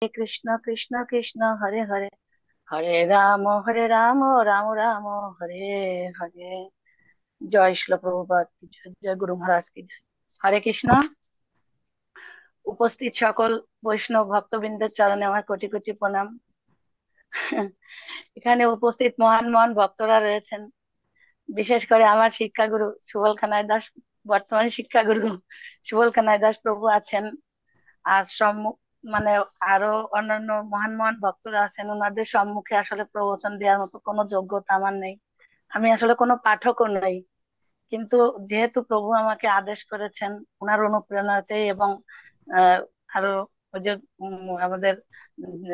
কৃষ্ণ কৃষ্ণ কৃষ্ণ হরে হরে, হরে রাম রাম রাম হরে হরে। জয় শিল প্রভুপাদ কি জয়, জয় গুরু মহারাজ কি জয়। হরে কৃষ্ণ। উপস্থিত সকল বৈষ্ণব ভক্তবৃন্দের চরণে আমার কোটি কোটি প্রণাম। এখানে উপস্থিত মহান মহান ভক্তরা রয়েছেন, বিশেষ করে আমার শিক্ষাগুরু সুবল কানাই দাস, বর্তমান শিক্ষাগুরু সুবল কানাই দাস প্রভু আছেন। আর মানে আরো অন্যান্য মহান মহান ভক্তরা আছেন, ওনাদের সম্মুখে আসলে প্রবচন দেওয়ার মতো কোনো যোগ্যতা আমার নেই। আমি আসলে কোনো পাঠকও নই। কিন্তু যেহেতু প্রভু আমাকে আদেশ করেছেন ওনার অনুপ্রেরণাতে, এবং আহ আরো ওই যে আমাদের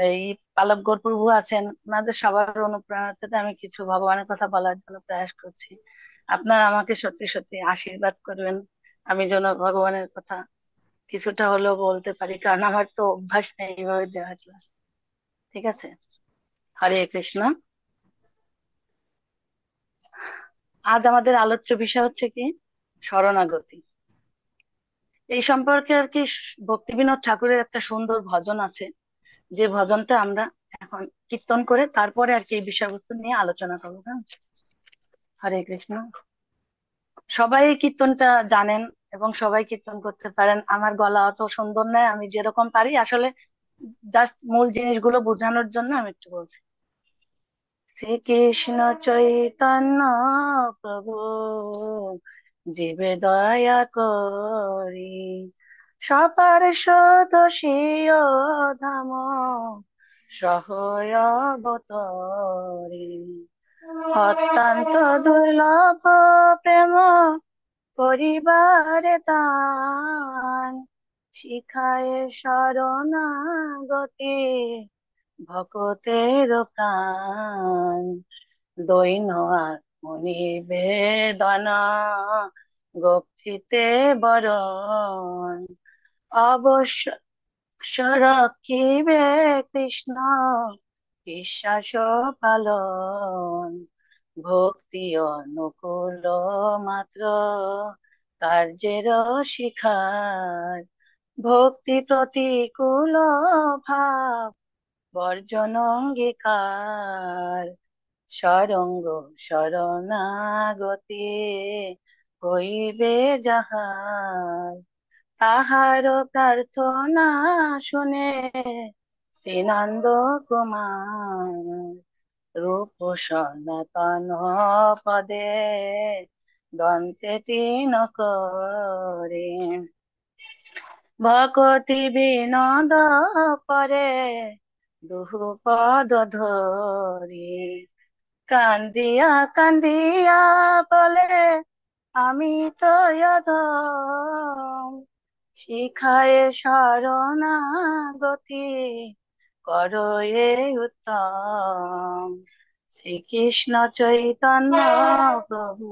এই পালক গৌর প্রভু আছেন, ওনাদের সবার অনুপ্রেরণাতে আমি কিছু ভগবানের কথা বলার জন্য প্রয়াস করছি। আপনারা আমাকে সত্যি সত্যি আশীর্বাদ করবেন, আমি যেন ভগবানের কথা কিছুটা হলেও বলতে পারি, কারণ আমার তো অভ্যাস নেই এইভাবে দেওয়ার ক্লাস। ঠিক আছে। হরে কৃষ্ণ। আজ আমাদের আলোচ্য বিষয় হচ্ছে কি, শরণাগতি। এই সম্পর্কে আর কি ভক্তি বিনোদ ঠাকুরের একটা সুন্দর ভজন আছে, যে ভজনটা আমরা এখন কীর্তন করে তারপরে আর কি এই বিষয়বস্তু নিয়ে আলোচনা করবো। হ্যাঁ। হরে কৃষ্ণ। সবাই এই কীর্তনটা জানেন এবং সবাই কীর্তন করতে পারেন। আমার গলা অত সুন্দর নয়, আমি যেরকম পারি আসলে জাস্ট মূল জিনিসগুলো বোঝানোর জন্য আমি একটু বলছি। শ্রীকৃষ্ণ চৈতন্য প্রভু জীবে দয়া করি, সবার সদসীয় ধাম সহয় অবতরি, অত্যন্ত দুর্লভ প্রেম পরিবারে দান, শিখায় শরণাগতি ভকতের প্রাণ, দৈন আত্মনিবেদন গপ্ফিতে বরণ, অবশ্য রক্ষিবে কৃষ্ণ বিশ্বাস পালন, ভক্তি অনুকূল মাত্র কার্যের শিখার, ভক্তি প্রতিকূল ভাব বর্জন অঙ্গীকার, সরঙ্গ শরণাগতি হইবে যাহার, তাহার প্রার্থনা শুনে শ্রীনন্দ কুমার, রূপ সনাতন পদে দন্তে তিন করে, ভকতি বিনোদ করে দুহু পদ ধরি, কান্দিয়া কান্দিয়া বলে আমি তো অধম, শিখায় শরণাগতি করো এ উত্তম, শ্রীকৃষ্ণ চৈতন্য প্রভু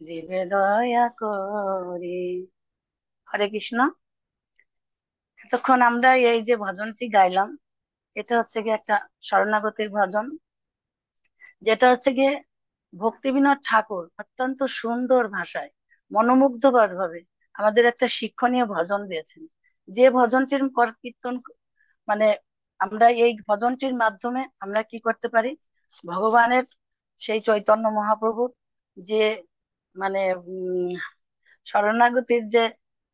জীবে দয়া করি। হরে কৃষ্ণ। এতক্ষণ আমরা এই যে ভজনটি গাইলাম, এটা হচ্ছে গিয়ে একটা শরণাগতির ভজন, যেটা হচ্ছে গিয়ে ভক্তিবিনোদ ঠাকুর অত্যন্ত সুন্দর ভাষায় মনোমুগ্ধকর ভাবে আমাদের একটা শিক্ষণীয় ভজন দিয়েছেন। যে ভজনটির পর কীর্তন মানে আমরা এই ভজনটির মাধ্যমে আমরা কি করতে পারি, ভগবানের সেই চৈতন্য মহাপ্রভুর যে মানে শরণাগতির যে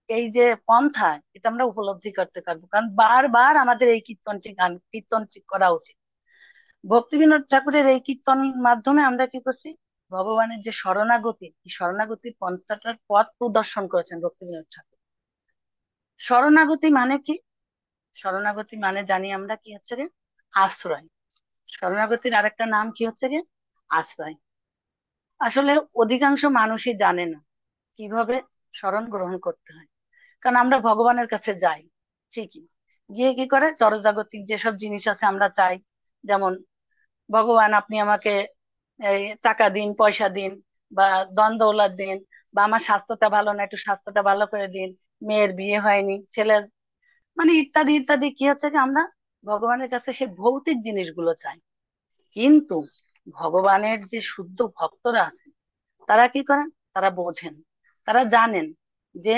এই যে পন্থা, এটা আমরা উপলব্ধি করতে পারবো, কারণ বারবার আমাদের এই কীর্তনটি করা উচিত। ভক্তিবিনোদ ঠাকুরের এই কীর্তন মাধ্যমে আমরা কি করছি, ভগবানের যে শরণাগতি, এই শরণাগতির পন্থাটার পথ প্রদর্শন করেছেন ভক্তিবিনোদ ঠাকুর। শরণাগতি মানে কি? শরণাগতি মানে জানি আমরা কি হচ্ছে রে, আশ্রয়। শরণাগতির আরেকটা নাম কি হচ্ছে রে, আশ্রয়। আসলে অধিকাংশ মানুষই জানে না কিভাবে শরণ গ্রহণ করতে হয়, কারণ আমরা ভগবানের কাছে যাই ঠিকই, গিয়ে কি করে জড়জাগতিক যেসব জিনিস আছে আমরা চাই, যেমন ভগবান আপনি আমাকে এই টাকা দিন, পয়সা দিন, বা ধন দৌলত দিন, বা আমার স্বাস্থ্যটা ভালো না, একটু স্বাস্থ্যটা ভালো করে দিন, মেয়ের বিয়ে হয়নি, ছেলের মানে ইত্যাদি ইত্যাদি, কি হচ্ছে যে আমরা ভগবানের কাছে সেই ভৌতিক জিনিসগুলো চাই। কিন্তু ভগবানের যে শুদ্ধ ভক্তরা আছে, তারা কি করেন, তারা বোঝেন, তারা জানেন যে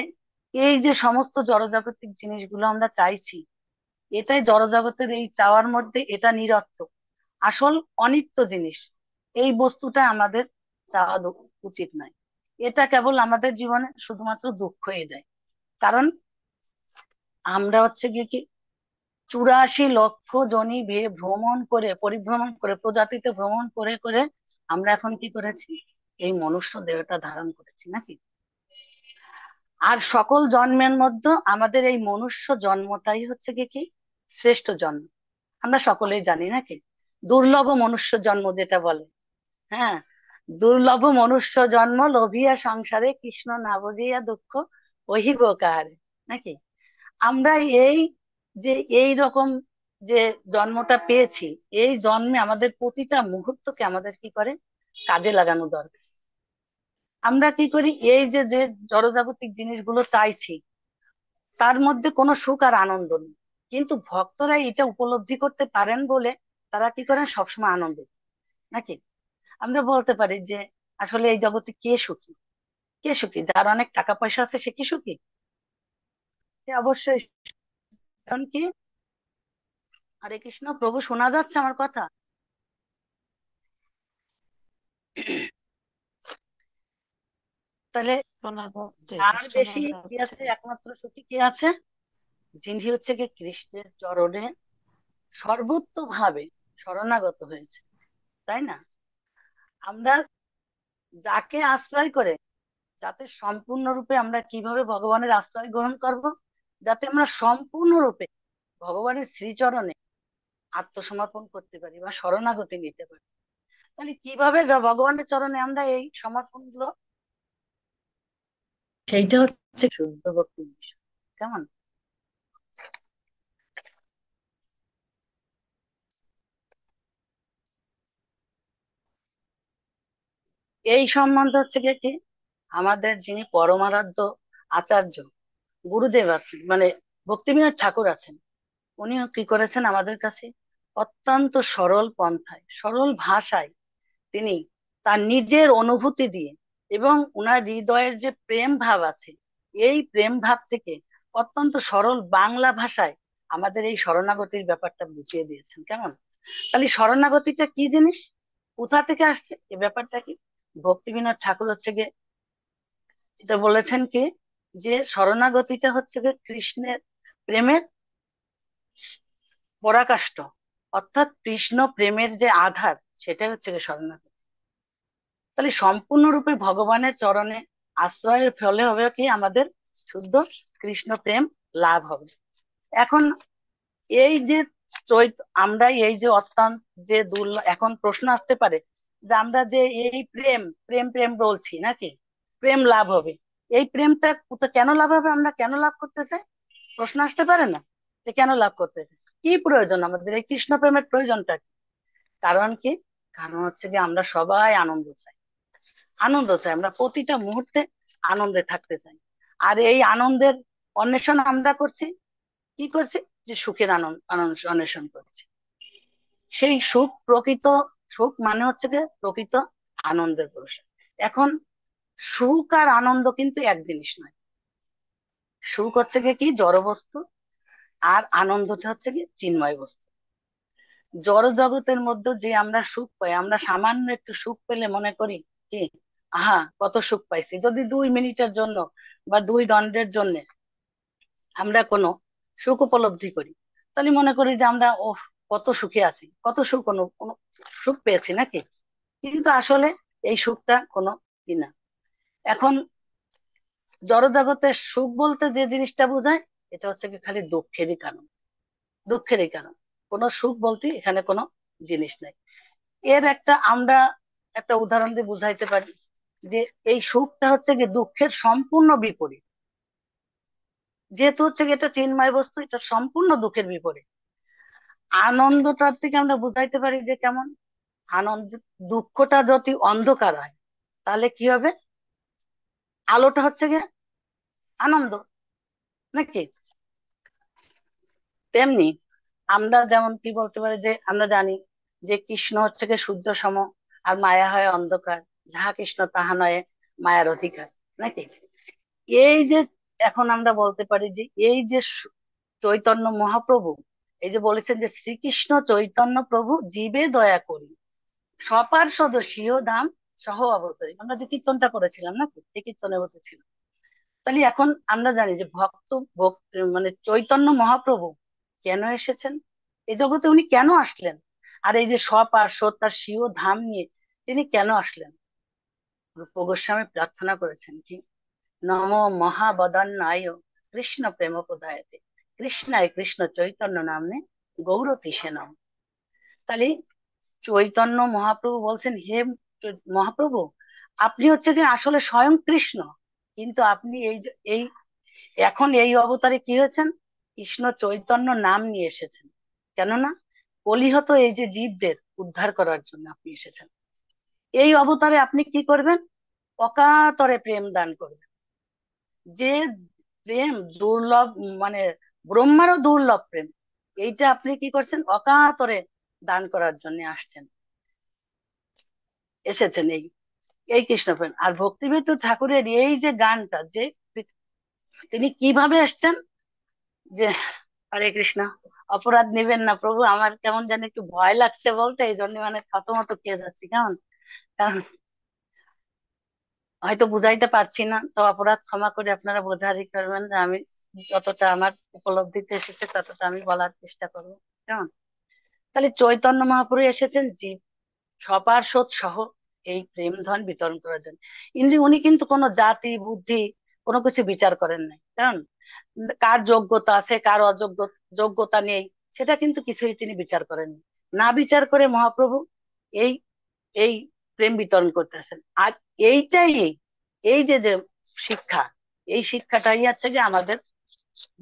এই যে সমস্ত জড়জাগতিক জিনিসগুলো আমরা চাইছি, এটাই জড়জগতের এই চাওয়ার মধ্যে এটা নিরর্থক। আসল অনিত্য জিনিস এই বস্তুটা আমাদের চাওয়া উচিত নয়। এটা কেবল আমাদের জীবনে শুধুমাত্র দুঃখই দেয়। কারণ আমরা হচ্ছে গিয়ে কি 84 লক্ষ জনি ভ্রমণ করে পরিভ্রমণ করে প্রজাতিতে ভ্রমণ করে করে আমরা এখন কি করেছি, এই মনুষ্য দেহটা ধারণ করেছি নাকি। আর সকল জন্মের মধ্যে আমাদের এই মনুষ্য জন্মটাই হচ্ছে কি কি শ্রেষ্ঠ জন্ম। আমরা সকলেই জানি নাকি, দুর্লভ মনুষ্য জন্ম যেটা বলে। হ্যাঁ, দুর্লভ মনুষ্য জন্ম লোভিয়া সংসারে কৃষ্ণ না বুঝিয়া দুঃখ ওহিব কাহারে, নাকি। আমরা এই যে এই রকম যে জন্মটা পেয়েছি, এই জন্মে আমাদের প্রতিটা মুহূর্তকে আমাদের কি করে কাজে লাগানো দরকার। আমরা কি করি, এই যে যে জড়জাগতিক জিনিসগুলো চাইছি তার মধ্যে কোনো সুখ আর আনন্দ নেই, কিন্তু ভক্তরা এটা উপলব্ধি করতে পারেন বলে তারা কি করেন সবসময় আনন্দ, নাকি। আমরা বলতে পারি যে আসলে এই জগতে কে সুখী, কে সুখী, যার অনেক টাকা পয়সা আছে সে কি সুখী? সে অবশ্যই। কারণ কি, হরে কৃষ্ণ প্রভু, শোনা যাচ্ছে আমার কথা? তাহলে শোনা যাচ্ছে, যার শোনা বেশি কি যাচ্ছে। আছে, একমাত্র সুখী কি আছে, যিনি হচ্ছে কি কৃষ্ণের চরণে সর্বোত্তভাবে শরণাগত হয়েছে, তাই না। আমরা যাকে আশ্রয় করে, যাতে সম্পূর্ণরূপে আমরা কিভাবে ভগবানের আশ্রয় গ্রহণ করব, যাতে আমরা সম্পূর্ণরূপে ভগবানের শ্রীচরণে আত্মসমর্পণ করতে পারি বা শরণাগতি নিতে পারি। তাহলে কিভাবে ভগবানের চরণে আমরা এই সমর্পণ গুলো, সেইটা হচ্ছে শুদ্ধ ভক্তি বিষয়। কেমন? এই সম্বন্ধে হচ্ছে গিয়ে কি, আমাদের যিনি পরমারাধ্য আচার্য গুরুদেব আছেন, মানে ভক্তিবিনোদ ঠাকুর আছেন, উনিও কি করেছেন আমাদের কাছে অত্যন্ত সরল পন্থায় সরল ভাষায় তিনি তার নিজের অনুভূতি দিয়ে এবং উনার হৃদয়ের যে প্রেম ভাব আছে, এই প্রেম ভাব থেকে অত্যন্ত সরল বাংলা ভাষায় আমাদের এই শরণাগতির ব্যাপারটা বুঝিয়ে দিয়েছেন। কেমন? তাহলে শরণাগতিটা কি জিনিস, কোথা থেকে আসছে, এই ব্যাপারটা কি, ভক্তিবিনোদ ঠাকুর হচ্ছে গিয়ে এটা বলেছেন কি, যে শরণাগতিটা হচ্ছে গিয়ে কৃষ্ণের প্রেমের পরাকাষ্ঠ, অর্থাৎ কৃষ্ণ প্রেমের যে আধার, সেটাই হচ্ছে গিয়ে শরণাগতি। তাহলে সম্পূর্ণরূপে ভগবানের চরণে আশ্রয়ের ফলে হবে কি আমাদের শুদ্ধ কৃষ্ণ প্রেম লাভ হবে। এখন এই যে আমরা এই যে অত্যন্ত যে এখন প্রশ্ন আসতে পারে যে আমরা যে এই প্রেম প্রেম প্রেম বলছি নাকি, প্রেম লাভ হবে, এই প্রেমটা কেন লাভ হবে, আমরা কেন লাভ করতে চাই, প্রশ্ন আসতে পারে না যে কেন লাভ করতে চাই, কি প্রয়োজন আমাদের এই কৃষ্ণ প্রেমের প্রয়োজনটা কি? কারণ কি, কারণ হচ্ছে যে আমরা সবাই আনন্দ চাই, আনন্দ চাই, আমরা প্রতিটা মুহূর্তে আনন্দে থাকতে চাই। আর এই আনন্দের অন্বেষণ আমরা করছি, কি করছি, যে সুখের আনন্দ আনন্দ অন্বেষণ করছি। সেই সুখ প্রকৃত সুখ মানে হচ্ছে যে প্রকৃত আনন্দের পুরস্কার। এখন সুখ আর আনন্দ কিন্তু এক জিনিস নয়। সুখ হচ্ছে গিয়ে কি জড় বস্তু, আর আনন্দটা হচ্ছে কি চিন্ময় বস্তু। জড় জগতের মধ্যে যে আমরা সুখ পাই, আমরা সামান্য একটু সুখ পেলে মনে করি কি, আহা কত সুখ পাইছি, যদি 2 মিনিটের জন্য বা 2 দণ্ডের জন্য আমরা কোনো সুখ উপলব্ধি করি, তাহলে মনে করি যে আমরা ও কত সুখে আছি, কত সুখ কোনো সুখ পেয়েছি নাকি। কিন্তু আসলে এই সুখটা কোনো কি না। এখন জড়জগতের সুখ বলতে যে জিনিসটা বোঝায়, এটা হচ্ছে কি খালি দুঃখেরই কারণ, দুঃখেরই কারণ, কোনো সুখ বলতে এখানে কোনো জিনিস নাই। এর একটা আমরা একটা উদাহরণ দিয়ে বুঝাইতে পারি যে এই সুখটা হচ্ছে কি দুঃখের সম্পূর্ণ বিপরীত। যেহেতু হচ্ছে কি এটা চিন্ময় বস্তু, এটা সম্পূর্ণ দুঃখের বিপরীত। আনন্দটার থেকে আমরা বুঝাইতে পারি যে কেমন, আনন্দ, দুঃখটা যদি অন্ধকার হয় তাহলে কি হবে, আলোটা হচ্ছে গিয়ে আনন্দ, নাকি। তেমনি আমরা যেমন কি বলতে পারি যে আমরা জানি যে কৃষ্ণ হচ্ছে গিয়ে সূর্য সম, আর মায়া হয় অন্ধকার, যাহা কৃষ্ণ তাহা নয় মায়ার অধিকার, নাকি। এই যে এখন আমরা বলতে পারি যে এই যে চৈতন্য মহাপ্রভু এই যে বলেছেন যে শ্রীকৃষ্ণ চৈতন্য প্রভু জীবে দয়া করি সপার্ষদ স্বীয় ধাম সহ অবতরী। আমরা যে কীর্তনটা করেছিলাম না, এই কীর্তনে বলতেছিল। তাহলে এখন আমরা জানি যে ভক্ত মানে চৈতন্য মহাপ্রভু কেন এসেছেন এই জগতে, উনি কেন আসলেন? আর এই যে সপার্ষদ তার স্বীয় ধাম নিয়ে তিনি কেন আসলেন? রূপ গোস্বামী প্রার্থনা করেছেন কি, নম মহাবদান্যায় কৃষ্ণ প্রেম প্রদায়তে কৃষ্ণায় কৃষ্ণ চৈতন্য নামে গৌরতীশে নাম। তাহলে চৈতন্য মহাপ্রভু বলছেন, হে মহাপ্রভু, আপনি হচ্ছে যে আসলে স্বয়ং কৃষ্ণ, কিন্তু আপনি এই এখন এই অবতারে কি হয়েছেন, কৃষ্ণ চৈতন্য নাম নিয়ে এসেছেন। কেননা কলিহত এই যে জীবদের উদ্ধার করার জন্য আপনি এসেছেন। এই অবতারে আপনি কি করবেন? অকাতরে প্রেম দান করবেন। যে প্রেম দুর্লভ, মানে ব্রহ্মারও দুর্লভ প্রেম, এইটা আপনি কি করছেন? অকাতরে দান করার জন্য এসেছেন এই এই কৃষ্ণ প্রেম। আর ভক্তিবিনোদ ঠাকুরের এই যে গানটা, যে তিনি কিভাবে এসছেন, যে হরে কৃষ্ণ, অপরাধ নিবেন না প্রভু, আমার কেমন জানি একটু ভয় লাগছে বলতে, এই জন্য মানে থতমত খেয়ে যাচ্ছি। কেমন, কারণ হয়তো বুঝাইতে পারছি না, তো অপরাধ ক্ষমা করে আপনারা বোঝারই করবেন, যে আমি যতটা আমার উপলব্ধিতে এসেছে ততটা আমি বলার চেষ্টা করবো। কেমন? তাহলে চৈতন্য মহাপ্রভু এসেছেন জীব সপার্ষদ সহ এই প্রেম ধন বিতরণ করার জন্য। উনি কিন্তু কোনো জাতি বুদ্ধি কোনো কিছু বিচার করেন নাই। কারণ কার যোগ্যতা আছে কার যোগ্যতা নেই, সেটা কিন্তু কিছুই তিনি বিচার করেননি। না বিচার করে মহাপ্রভু এই এই প্রেম বিতরণ করতেছেন। আর এইটাই এই যে যে শিক্ষা, এই শিক্ষাটাই আছে যে আমাদের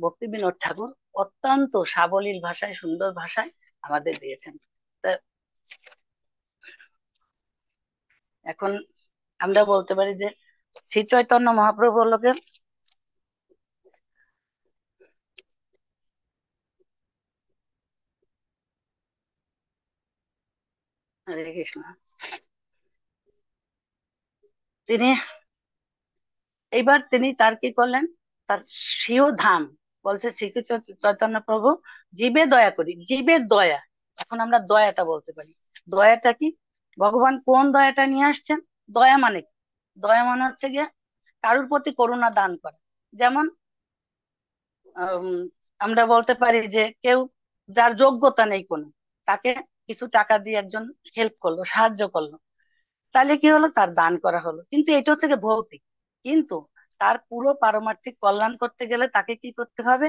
ভক্তি বিনোদ ঠাকুর অত্যন্ত সাবলীল ভাষায়, সুন্দর ভাষায় আমাদের দিয়েছেন। তা এখন আমরা বলতে পারি যে শ্রী চৈতন্য মহাপ্রভু লোকে, হরে কৃষ্ণ, তিনি এইবার তিনি তার কি করলেন, তার স্বীয় ধাম বলছে শ্রীকৃষ্ণ চৈতন্য প্রভু জীবে দয়া করি, জীবের দয়া। এখন আমরা দয়াটা বলতে পারি, দয়াটা কি, ভগবান কোন দয়াটা নিয়ে আসছেন? দয়া মানে কি? দয়া মানে হচ্ছে গিয়ে কারোর প্রতি করুণা দান করা। যেমন উম, আমরা বলতে পারি যে কেউ যার যোগ্যতা নেই কোনো, তাকে কিছু টাকা দিয়ে একজন হেল্প করলো, সাহায্য করলো, তাহলে কি হলো, তার দান করা হলো। কিন্তু এটা হচ্ছে যে ভৌতিক। কিন্তু তার পুরো পারমার্থিক কল্যাণ করতে গেলে তাকে কি করতে হবে?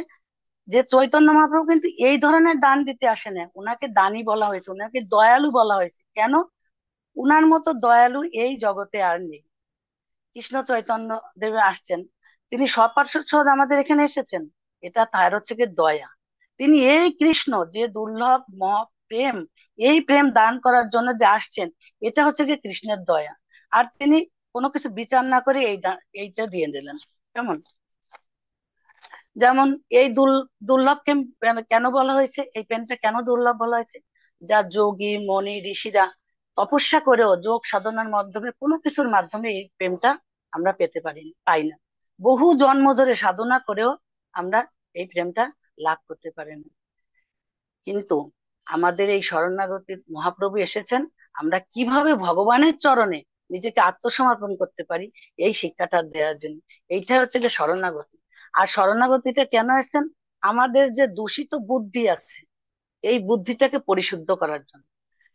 যে চৈতন্য মহাপ্রভু কিন্তু এই ধরনের দান দিতে আসে না, ওনাকে দানী বলা হয়েছে, ওনাকে দয়ালু বলা হয়েছে। কেন? উনার মতো দয়ালু এই জগতে আর নেই। কৃষ্ণ চৈতন্য দেবে আসছেন, তিনি সপার্ষদ আমাদের এখানে এসেছেন, এটা তার হচ্ছে কি দয়া। তিনি এই কৃষ্ণ যে দুর্লভ মহা প্রেম, এই প্রেম দান করার জন্য যে আসছেন, এটা হচ্ছে কি কৃষ্ণের দয়া। আর তিনি কোনো কিছু বিচার না করে এইটা দিয়ে দিলেন। কেমন? যেমন এই দুর্লভ কেন বলা হয়েছে, এই পেনটা কেন দুর্লভ বলা হয়েছে? যা যোগী মনি ঋষিরা তপস্যা করেও, যোগ সাধনার মাধ্যমে, কোনো কিছুর মাধ্যমে এই প্রেমটা আমরা পেতে পাই না। বহু জন্ম ধরে সাধনা করেও আমরা এই প্রেমটা লাভ করতে পারি না। কিন্তু আমাদের এই শরণাগতির মহাপ্রভু এসেছেন, আমরা কিভাবে ভগবানের চরণে নিজেকে আত্মসমর্পণ করতে পারি, এই শিক্ষাটা দেওয়ার জন্য। এইটা হচ্ছে যে শরণাগতি। আর শরণাগতিতে কেন এসেছেন? আমাদের যে দূষিত বুদ্ধি আছে, এই বুদ্ধিটাকে পরিশুদ্ধ করার জন্য।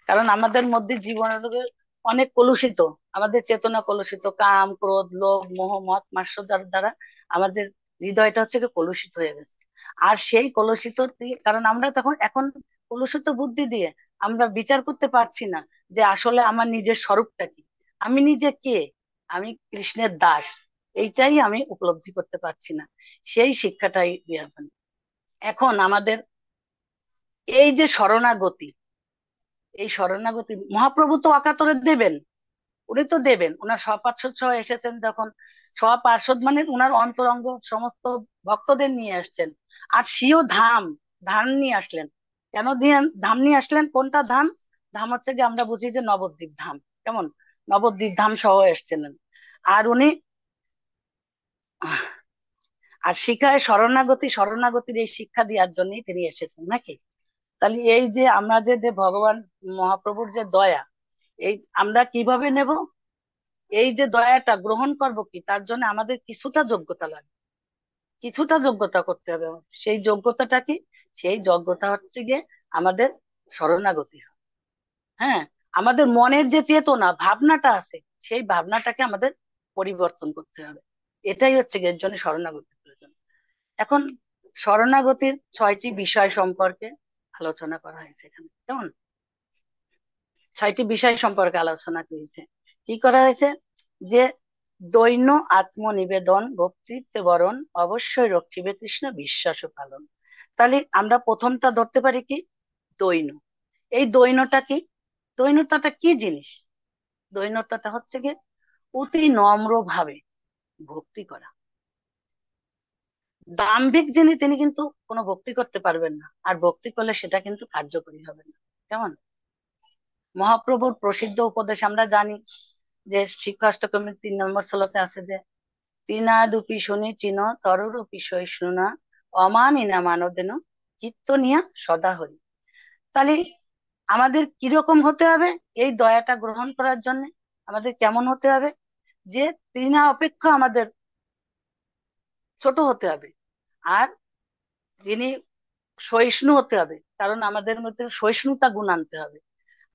কারণ আমাদের মধ্যে জীবনের অনেক কলুষিত, আমাদের চেতনা কলুষিত, কাম ক্রোধ লোভ মোহ মত মাৎসর্যের দ্বারা আমাদের হৃদয়টা হচ্ছে কি কলুষিত হয়ে গেছে। আর সেই কলুষিত কারণ আমরা তখন এখন কলুষিত বুদ্ধি দিয়ে আমরা বিচার করতে পারছি না যে আসলে আমার নিজের স্বরূপটা কি, আমি নিজে কে, আমি কৃষ্ণের দাস, এইটাই আমি উপলব্ধি করতে পারছি না। সেই শিক্ষাটাই দেওয়ার জন্য এখন আমাদের এই যে শরণাগতি, এই শরণাগতি মহাপ্রভু তো অকাতরে দেবেন, উনি তো দেবেন। ওনার সপার্ষদ সহ এসেছেন যখন, সপার্ষদ মানে ওনার অন্তরঙ্গ সমস্ত ভক্তদের নিয়ে আসছেন। আর স্বীয় ধাম নিয়ে আসলেন। কেন দিয়ে ধাম নিয়ে আসলেন? কোনটা ধাম? ধাম হচ্ছে যে আমরা বুঝি যে নবদ্বীপ ধাম। কেমন? নবদ্বীপ ধাম সহ এসেছিলেন। আর উনি আর শিখায় শরণাগতির এই শিক্ষা দেওয়ার জন্যই তিনি এসেছেন নাকি? তাহলে এই যে আমাদের যে ভগবান মহাপ্রভুর যে দয়া, এই আমরা কিভাবে নেব? এই যে দয়াটা গ্রহণ করব কি, তার জন্য আমাদের কিছুটা যোগ্যতা লাগে, কিছুটা যোগ্যতা করতে হবে আমাদের। সেই যোগ্যতাটা কি? সেই যোগ্যতা হচ্ছে গিয়ে আমাদের শরণাগতি হয়। হ্যাঁ, আমাদের মনের যে চেতনা ভাবনাটা আছে, সেই ভাবনাটাকে আমাদের পরিবর্তন করতে হবে। এটাই হচ্ছে গিয়ে এর জন্য শরণাগতির প্রয়োজন। এখন শরণাগতির 6টি বিষয় সম্পর্কে আলোচনা করা হয়েছে এখানে, কেমন? 6টি বিষয় সম্পর্কে আলোচনা করেছে। কি করা হয়েছে? যে দৈন্য আত্মনিবেদন ভক্তিত্ব বরণ অবশ্যই রক্ষিবে কৃষ্ণ বিশ্বাস পালন। তাহলে আমরা প্রথমটা ধরতে পারি কি? দৈন্য। এই দৈন্যটা কি? দৈন্যতাটা কি জিনিস? দৈন্যতাটা হচ্ছে কি অতি নম্র ভাবে ভক্তি করা। দাম্ভিক যিনি তিনি কিন্তু কোনো ভক্তি করতে পারবেন না, আর ভক্তি করলে সেটা কিন্তু কার্যকরী হবে না। কেমন? মহাপ্রভুর প্রসিদ্ধ উপদেশ আমরা জানি যে শিক্ষাষ্টকমের 3 নম্বর শ্লোকে আছে যে তিনাদুপি শুনি চিন তররূপি সহিষ্ণুনা অমানিনা মানদেন চিত্ত নিয়া সদা হরি। তাহলে আমাদের কিরকম হতে হবে এই দয়াটা গ্রহণ করার জন্য? আমাদের কেমন হতে হবে? যে তৃণা অপেক্ষা আমাদের ছোট হতে হবে, আর যিনি সহিষ্ণু হতে হবে, কারণ আমাদের মধ্যে সহিষ্ণুতা গুণ আনতে হবে।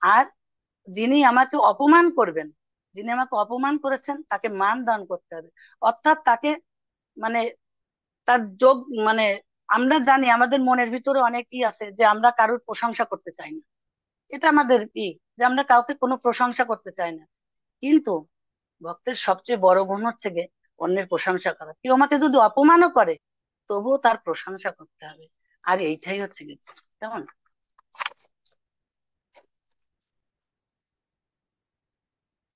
আর যিনি আমাকে অপমান করবেন, যিনি আমাকে অপমান করেছেন তাকে মান দান করতে হবে। অর্থাৎ তাকে মানে তার যোগ মানে আমরা জানি আমাদের মনের ভিতরে অনেকই আছে যে আমরা কারোর প্রশংসা করতে চাই না। এটা আমাদের যে আমরা কাউকে কোনো প্রশংসা করতে চাই না। কিন্তু ভক্তের সবচেয়ে বড় গুণ হচ্ছে গিয়ে অন্যের প্রশংসা করা। কেউ আমাকে যদি অপমানও করে তবুও তার প্রশংসা করতে হবে। আর এইটাই হচ্ছে গীত। কেমন?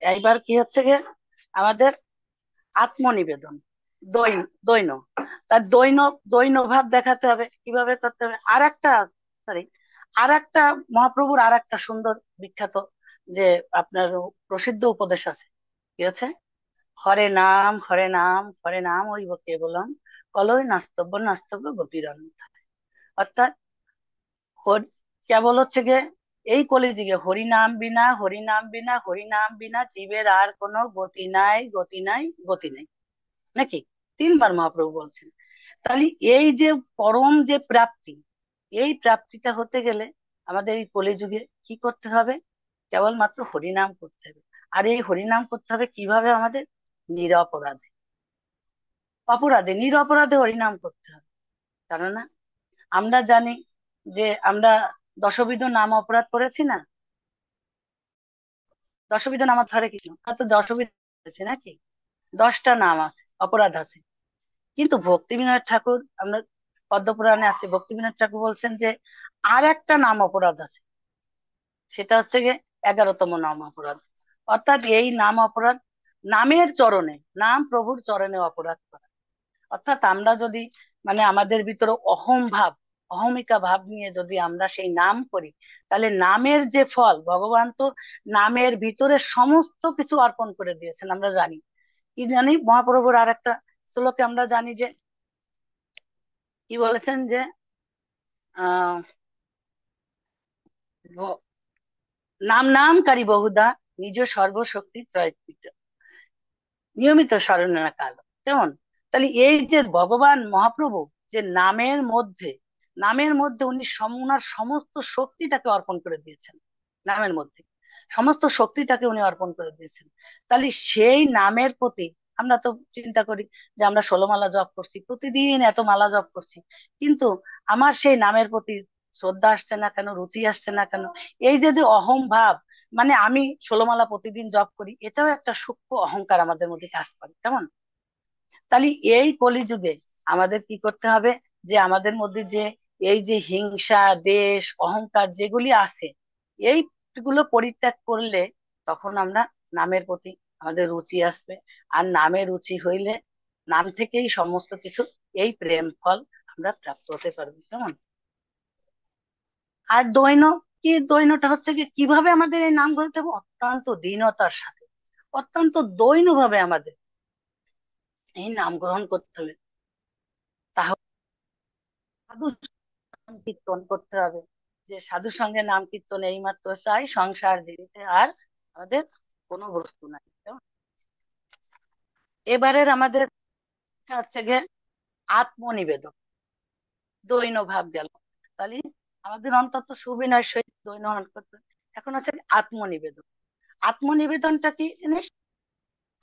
এইবার কি হচ্ছে গিয়ে আমাদের আত্মনিবেদন, দৈন দৈন তার দৈন দৈন্য ভাব দেখাতে হবে। কিভাবে করতে হবে? আর একটা সরি আর একটা মহাপ্রভুর আর একটা সুন্দর বিখ্যাত যে আপনার প্রসিদ্ধ উপদেশ আছে। কি আছে? হরে নাম হরে নাম ওই কে বললাম কলই নাস্তব্য নাস্তব্য গতিরন্ন। অর্থাৎ কেবল হচ্ছে গিয়ে এই কলিযুগে হরিনাম বিনা হরিনাম বিনা জীবের আর কোনো গতি নাই, গতি নাই, গতি নাই। নাকি? 3বার মহাপ্রভু বলছেন। তাহলে এই যে পরম যে প্রাপ্তি, এই প্রাপ্তিটা হতে গেলে আমাদের এই কলিযুগে কি করতে হবে? কেবলমাত্র হরিনাম করতে হবে। আর এই হরিনাম করতে হবে কিভাবে? আমাদের নিরপরাধে, নিরপরাধে হরিনাম করতে হবে। কেননা আমরা জানি যে আমরা দশবিধ নাম অপরাধ করেছি না? দশবিধ নাম হরে কৃষ্ণ, তো দশবিধ আছে নাকি? 10টা নাম আছে, অপরাধ আছে। কিন্তু ভক্তিবিনোদ ঠাকুর, আমরা পদ্মপুরাণে আছে, ভক্তিবিনোদ ঠাকুর বলছেন যে আর একটা নাম অপরাধ আছে। সেটা হচ্ছে গিয়ে 11তম নাম অপরাধ। অর্থাৎ এই নাম অপরাধ, নামের চরণে, নাম প্রভুর চরণে অপরাধ করা। অর্থাৎ আমরা যদি আমাদের ভিতরে অহম ভাব, অহমিকা ভাব নিয়ে যদি আমরা সেই নাম করি, তাহলে নামের যে ফল, ভগবান তো নামের ভিতরে সমস্ত কিছু অর্পণ করে দিয়েছেন। আমরা জানি, কি জানি, মহাপ্রভুর আর একটা শ্লোকে আমরা জানি যে কি বলেছেন যে আহ ভ- নাম নামকারী বহুদা নিজ সর্বশক্তি ত্রয়কৃত নিয়মিত স্মরণের কাল। কেমন? তাহলে এই যে ভগবান মহাপ্রভু যে নামের মধ্যে উনি ওনার সমস্ত শক্তিটাকে অর্পণ করে দিয়েছেন। নামের মধ্যে সমস্ত শক্তিটাকে উনি অর্পণ করে দিয়েছেন। তাহলে সেই নামের প্রতি আমরা তো চিন্তা করি যে আমরা 16 মালা জপ করছি, প্রতিদিন এত মালা জপ করছি, কিন্তু আমার সেই নামের প্রতি শ্রদ্ধা আসছে না কেন, রুচি আসছে না কেন? এই যে যে অহম ভাব, আমি 16 মালা প্রতিদিন জপ করি, এটাও একটা সূক্ষ্ম অহংকার আমাদের মধ্যে কাজ করে। কেমন? তাহলে এই কলিযুগে আমাদের কি করতে হবে? যে আমাদের মধ্যে যে এই যে হিংসা, দেশ, অহংকার যেগুলি আছে, এইগুলো পরিত্যাগ করলে তখন আমরা নামের প্রতি আমাদের রুচি আসবে। আর নামে রুচি হইলে নাম থেকেই সমস্ত কিছু, এই প্রেম ফল আমরা প্রাপ্ত হতে পারবো। কেমন? আর দৈনটা হচ্ছে কি, কিভাবে আমাদের এই নাম গ্রহণ হবে? অত্যন্ত দীনতার সাথে, অত্যন্ত দৈন্য ভাবে আমাদের এই নাম গ্রহণ করতে হবে। তাহলে সাধু কীর্তন করতে হবে, যে সাধু সঙ্গে নাম কীর্তন এইমাত্র চাই, সংসার জীবিতে আর আমাদের কোনো বস্তু নাই। কেমন? এবারের আমাদের হচ্ছে গিয়ে আত্মনিবেদন, দৈন ভাব গেল। তাহলে আমাদের অন্তত সুবিনয় সহিত দৈন হরণ করতে হবে। এখন হচ্ছে আত্মনিবেদন। আত্মনিবেদনটা কি জিনিস?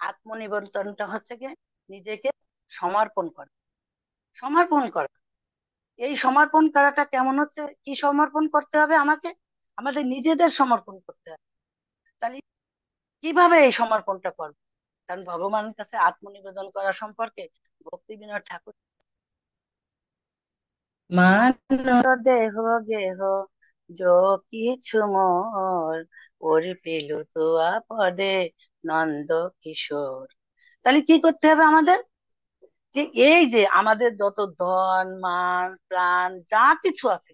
আত্মনিবেদনটা হচ্ছে গিয়ে নিজেকে সমর্পণ করা। সমর্পণ করা, এই সমর্পণ করাটা কেমন হচ্ছে, কি সমর্পণ করতে হবে আমাকে? আমাদের নিজেদের সমর্পণ করতে হবে। তাহলে কিভাবে এই সমর্পণটা করবো? কারণ ভগবানের কাছে আত্মনিবেদন করা সম্পর্কে ভক্তি বিনোদ ঠাকুর, মানব দেহ গেহ যো কিছু মোর, ওরে পেল তো আপদে নন্দ কিশোর। তাহলে কি করতে হবে আমাদের? যে এই যে আমাদের যত ধন মান প্রাণ যা কিছু আছে,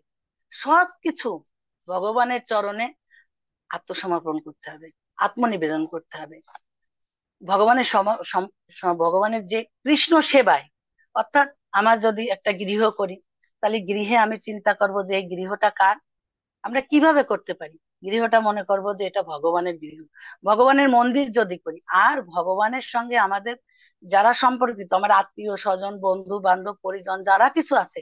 সব কিছু ভগবানের চরণে আত্মসমর্পণ করতে হবে, আত্মনিবেদন করতে হবে। ভগবানের ভগবানের যে কৃষ্ণ সেবায়, অর্থাৎ আমার যদি একটা গৃহ করি, তাহলে গৃহে আমি চিন্তা করব যে এই গৃহটা কার, আমরা কিভাবে করতে পারি। গৃহটা মনে করব যে এটা ভগবানের গৃহ। ভগবানের মন্দির যদি করি, আর ভগবানের সঙ্গে আমাদের যারা সম্পর্কিত, আমার আত্মীয় স্বজন বন্ধু বান্ধব পরিজন যারা কিছু আছে,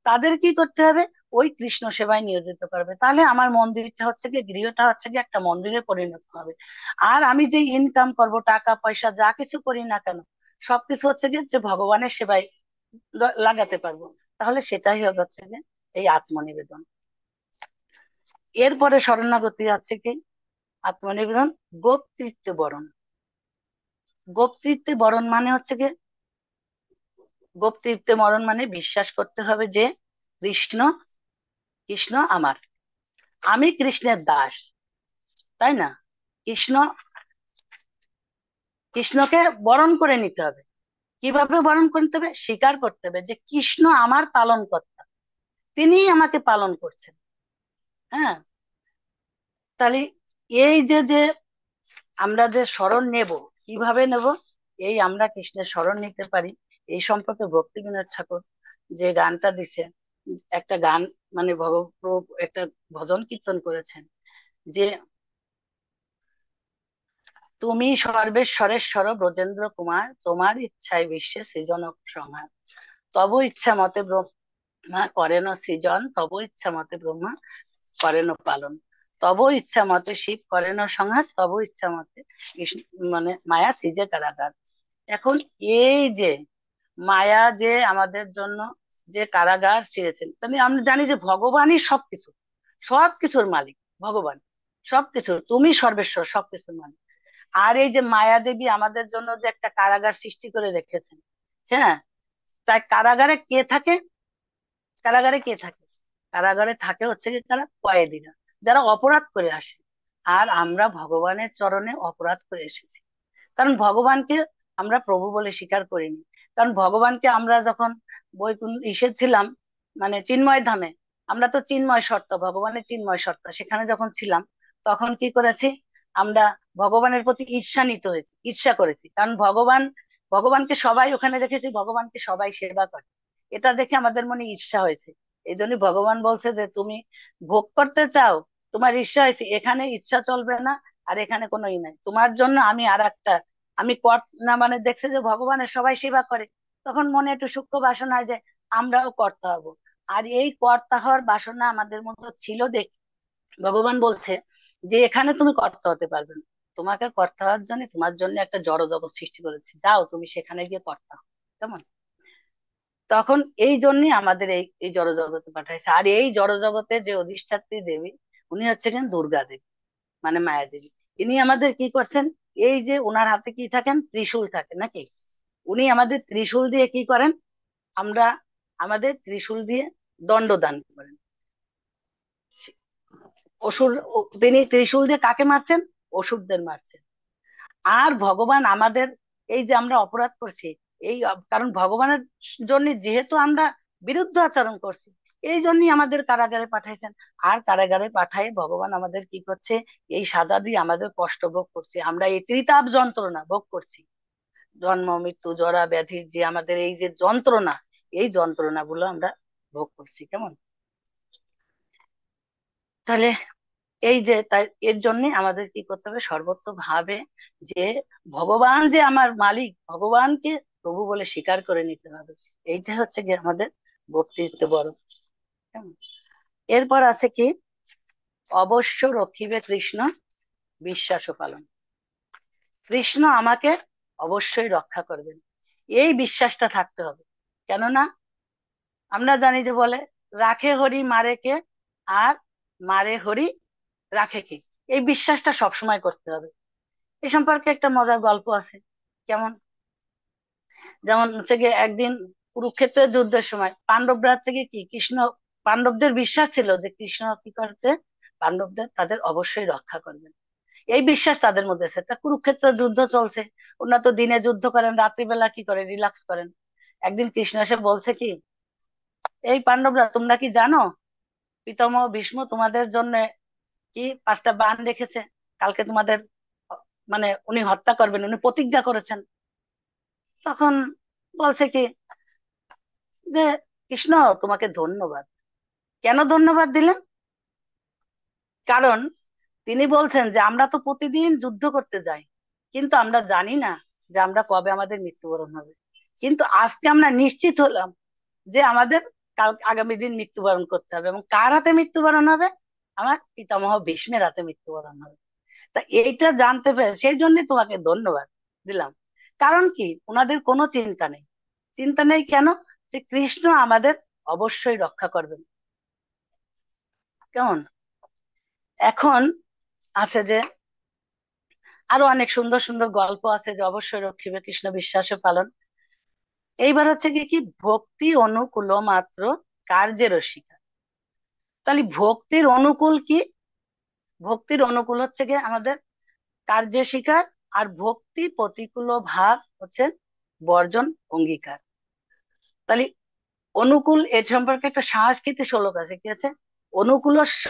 তাদের কি করতে হবে? ওই কৃষ্ণ সেবায় নিয়োজিত করবে। তাহলে আমার মন্দিরটা হচ্ছে কি, গৃহটা হচ্ছে কি একটা মন্দিরে পরিণত হবে। আর আমি যে ইনকাম করব, টাকা পয়সা যা কিছু করি না কেন, সবকিছু হচ্ছে কি যে ভগবানের সেবায় লাগাতে পারবো। তাহলে সেটাই হবে হচ্ছে কি এই আত্মনিবেদন। এরপরে শরণাগতি আছে কি আত্মনিবেদন, গোপতৃত্বে বরণ। গোপতৃত্বে বরণ মানে হচ্ছে কি, গোপতৃত্বে মরণ মানে বিশ্বাস করতে হবে যে কৃষ্ণ, কৃষ্ণ আমার, আমি কৃষ্ণের দাস, তাই না? কৃষ্ণ, কৃষ্ণকে বরণ করে নিতে হবে। কিভাবে বরণ করতে হবে? স্বীকার করতে হবে যে কৃষ্ণ আমার পালন কর্তা, তিনিই আমাকে পালন করছেন। হ্যাঁ, তাহলে এই যে যে আমরা যে শরণ নেব, কিভাবে নেব? এই আমরা কৃষ্ণের শরণ নিতে পারি। এই সম্পর্কে ভক্তি বিনোদ ঠাকুর যে গানটা দিছে, একটা গান মানে ভগপ্রভু একটা ভজন কীর্তন করেছেন যে তুমি সর্বেশ্বরেশ্বর ব্রজেন্দ্র কুমার, তোমার ইচ্ছায় বিশ্বে সৃজন সংহার, তব ইচ্ছা মতে ব্রহ্মা করেন সৃজন, তব ইচ্ছা মতে ব্রহ্মা করেন পালন, তব ইচ্ছা মতে শিব করেন সংহার, তব ইচ্ছা মতে মানে মায়া সৃজে কারাগার। এখন এই যে মায়া যে আমাদের জন্য যে কারাগার ছেড়েছেন, তাহলে আমরা জানি যে ভগবানই সবকিছু, সবকিছুর মালিক ভগবান, সবকিছু তুমি সর্বেশ্বর, সবকিছুর মালিক। আর এই যে মায়া দেবী আমাদের জন্য যে একটা কারাগার সৃষ্টি করে রেখেছেন, হ্যাঁ, তাই কারাগারে কে থাকে? কারাগারে কে থাকে? কারাগারে থাকে হচ্ছে কি তারা কয়েদিরা, যারা অপরাধ করে আসে। আর আমরা ভগবানের চরণে অপরাধ করে এসেছি, কারণ ভগবানকে আমরা প্রভু বলে স্বীকার করিনি। কারণ ভগবানকে আমরা যখন বৈকুণ্ঠ ছিলাম, মানে চিন্ময় ধামে, আমরা তো চিন্ময় সত্তা, ভগবানের চিন্ময় সত্তা, সেখানে যখন ছিলাম তখন কি করেছি আমরা? ভগবানের প্রতি ঈর্ষান্বিত হয়েছি, ঈর্ষা করেছি। কারণ ভগবানকে সবাই ওখানে দেখেছি, ভগবানকে সবাই সেবা করে, এটা দেখে আমাদের মনে ঈর্ষা হয়েছে। এই জন্য ভগবান বলছে যে তুমি ভোগ করতে চাও, তোমার ঈর্ষা হয়েছে, এখানে ইচ্ছা চলবে না। আর এখানে কোনো ই নাই, তোমার জন্য আমি আর একটা, আমি কর না, মানে দেখছে যে ভগবানের সবাই সেবা করে, তখন মনে একটু সূক্ষ্ম বাসনা হয় যে আমরাও কর্তা হব। আর এই কর্তা হওয়ার বাসনা আমাদের মধ্যে ছিল দেখে ভগবান বলছে যে এখানে তুমি কর্তা হতে পারবে না, তোমাকে কর্তা হওয়ার জন্য তোমার জন্য একটা জড় জগৎ সৃষ্টি করেছি, যাও তুমি সেখানে গিয়ে কর্তা হও। কেমন? তখন এই জন্যই আমাদের এই এই জড়জগতে পাঠাইছে। আর এই জড়জগতে যে অধিষ্ঠাত্রী দেবী, উনি হচ্ছে কেন দুর্গা দেবী, মানে মায়া দেবী। ইনি আমাদের কি করছেন? এই যে ওনার হাতে কি থাকেন? ত্রিশূল থাকে নাকি? উনি আমাদের ত্রিশূল দিয়ে কি করেন? আমরা আমাদের ত্রিশূল দিয়ে দণ্ড দান করেন। তিনি ত্রিশূল দিয়ে কাকে মারছেন? অসুরদের মারছেন। আর ভগবান আমাদের এই যে আমরা অপরাধ করছি, এই কারণ ভগবানের জন্য যেহেতু আমরা বিরুদ্ধ আচরণ করছি, এই জন্যই আমাদের কারাগারে পাঠাইছেন। আর কারাগারে পাঠায় ভগবান আমাদের কি করছে? এই সাজা দিয়ে আমাদের কষ্ট ভোগ করছে, আমরা এই ত্রিতাপ যন্ত্রণা ভোগ করছি। জন্ম মৃত্যু জরা ব্যাধির যে আমাদের এই যে যন্ত্রণা, এই যন্ত্রণা গুলো আমরা ভোগ করছি। কেমন? তাহলে এই যে তাই এর জন্য আমাদের কি করতে হবে সর্বতোভাবে যে ভগবান যে আমার মালিক, ভগবানকে প্রভু বলে স্বীকার করে নিতে হবে। এইটা হচ্ছে কি আমাদের বক্তৃত্ব বড়। কেমন? এরপর আছে কি, অবশ্য রক্ষিবে কৃষ্ণ বিশ্বাস পালন। কৃষ্ণ আমাকে অবশ্যই রক্ষা করবেন, এই বিশ্বাসটা থাকতে হবে। কেননা আমরা জানি যে বলে, রাখে হরি মারে কে, আর মারে হরি রাখে কে। এই বিশ্বাসটা সবসময় করতে হবে। এ সম্পর্কে একটা মজার গল্প আছে। কেমন? যেমন হচ্ছে গিয়ে একদিন কুরুক্ষেত্রের যুদ্ধের সময় পাণ্ডবরা হচ্ছে গিয়ে কি কৃষ্ণ, পাণ্ডবদের বিশ্বাস ছিল যে কৃষ্ণ কি করছে, পাণ্ডবদের তাদের অবশ্যই রক্ষা করবেন। এই বিশ্বাস তাদের মধ্যে আছে। তা কুরুক্ষেত্রের যুদ্ধ চলছে, ওনারা তো দিনে যুদ্ধ করেন, রাত্রিবেলা কি করে রিল্যাক্স করেন। একদিন কৃষ্ণ এসে বলছে কি, এই পাণ্ডবরা তোমরা কি জানো পিতামহ ভীষ্ম তোমাদের জন্য কি 5টা বাণ রেখেছে, কালকে তোমাদের মানে উনি হত্যা করবেন, উনি প্রতিজ্ঞা করেছেন। তখন বলছে কি যে, কৃষ্ণ তোমাকে ধন্যবাদ। কেন ধন্যবাদ দিলেন? কারণ তিনি বলছেন যে আমরা তো প্রতিদিন যুদ্ধ করতে যাই, কিন্তু আমরা জানি না যে আমরা কবে আমাদের মৃত্যুবরণ হবে। কিন্তু আজকে আমরা নিশ্চিত হলাম যে আমাদের কাল আগামী দিন মৃত্যুবরণ করতে হবে, এবং কার হাতে মৃত্যুবরণ হবে? আমার পিতামহ ভীষ্মের হাতে মৃত্যুবরণ হবে। তা এইটা জানতে পেরে সেই জন্য তোমাকে ধন্যবাদ দিলাম। কারণ কি, ওনাদের কোনো চিন্তা নেই। চিন্তা নেই কেন? যে কৃষ্ণ আমাদের অবশ্যই রক্ষা করবেন। কেমন? এখন আছে যে আরো অনেক সুন্দর সুন্দর গল্প আছে যে অবশ্যই রক্ষিবে কৃষ্ণ বিশ্বাসে পালন। এইবার হচ্ছে কি কি, ভক্তি অনুকূল মাত্র কার্যের শিকার। তাহলে ভক্তির অনুকূল কি? ভক্তির অনুকূল হচ্ছে কি আমাদের কার্যের শিকার, আর ভক্তি প্রতিকূল ভাব হচ্ছে বর্জন অঙ্গীকার। তাহলে অনুকূল এর সম্পর্কে একটা সাংস্কৃতিক শ্লোক আছে, কি আছে? অনুকূলস্য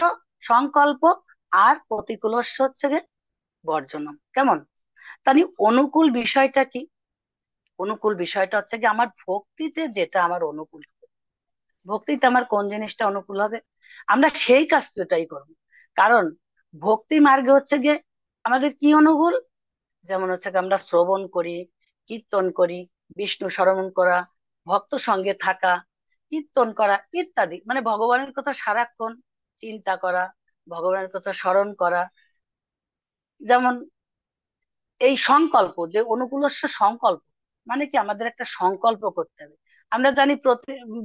সংকল্প, আর প্রতিকূলস্য হচ্ছে গিয়ে বর্জনম। কেমন? তাহলে অনুকূল বিষয়টা কি? অনুকূল বিষয়টা হচ্ছে কি আমার ভক্তিতে যেটা আমার অনুকূল হবে। ভক্তিতে আমার কোন জিনিসটা অনুকূল হবে, আমরা সেই কাজটাই করবো। কারণ ভক্তি মার্গে হচ্ছে গিয়ে আমাদের কি অনুকূল? যেমন হচ্ছে গিয়ে আমরা শ্রবণ করি, কীর্তন করি, বিষ্ণু স্মরণ করা, ভক্ত সঙ্গে থাকা, কীর্তন করা ইত্যাদি, মানে ভগবানের কথা সারাক্ষণ চিন্তা করা, ভগবানের কথা স্মরণ করা। যেমন এই সংকল্প, যে অনুকূলস্য সংকল্প, মানে কি আমাদের একটা সংকল্প করতে হবে। আমরা জানি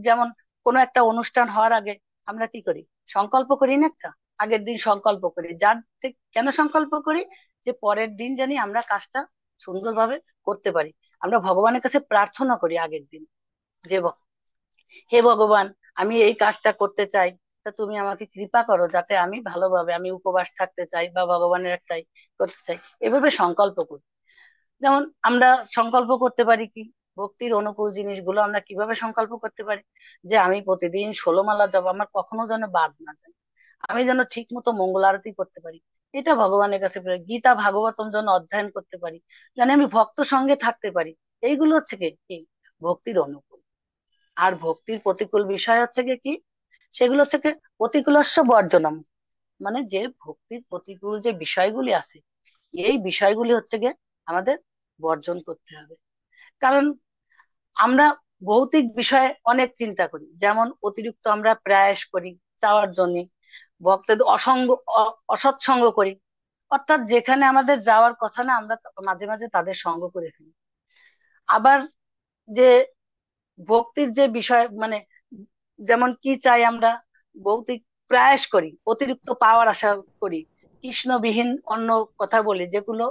যেমন কোনো একটা অনুষ্ঠান হওয়ার আগে আমরা কি করি, সংকল্প করি না একটা, আগের দিন সংকল্প করি। কেন সংকল্প করি? যে পরের দিন জানি আমরা কাজটা সুন্দরভাবে করতে পারি। আমরা ভগবানের কাছে প্রার্থনা করি আগের দিন যে হে ভগবান, আমি এই কাজটা করতে চাই, তা তুমি আমাকে কৃপা করো যাতে আমি ভালোভাবে, আমি উপবাস থাকতে চাই বা ভগবানের একটাই করতে চাই, এভাবে সংকল্প করি। যেমন আমরা সংকল্প করতে পারি কি, ভক্তির অনুকূল জিনিসগুলো আমরা কিভাবে সংকল্প করতে পারি, যে আমি প্রতিদিন 16 মালা জপ আমার কখনো যেন বাদ না যায়, আমি যেন ঠিক মতো মঙ্গল আরতি করতে পারি, এটা ভগবানের কাছে গীতা ভাগবতম যেন অধ্যয়ন করতে পারি, যেন আমি ভক্ত সঙ্গে থাকতে পারি। এইগুলো হচ্ছে কি কি ভক্তির অনুকূল। আর ভক্তির প্রতিকূল বিষয় হচ্ছে কি কি, সেগুলো হচ্ছে কি প্রতিকূলস্য বর্জনম, মানে যে ভক্তির প্রতিকূল যে বিষয়গুলি আছে, এই বিষয়গুলি হচ্ছে গিয়ে আমাদের বর্জন করতে হবে। কারণ আমরা ভৌতিক বিষয়ে অনেক চিন্তা করি, যেমন অতিরিক্ত আমরা প্রয়াস করি চাওয়ার জন্য, ভক্তদের অসৎসঙ্গ করি, অর্থাৎ যেখানে আমাদের যাওয়ার কথা না আমরা মাঝে মাঝে তাদের সঙ্গ করে ফেলি। আবার যে ভক্তির যে বিষয় মানে যেমন কি চাই আমরা, ভৌতিক প্রয়াস করি, অতিরিক্ত পাওয়ার আশা করি, কৃষ্ণবিহীন অন্য কথা বলি, যেগুলো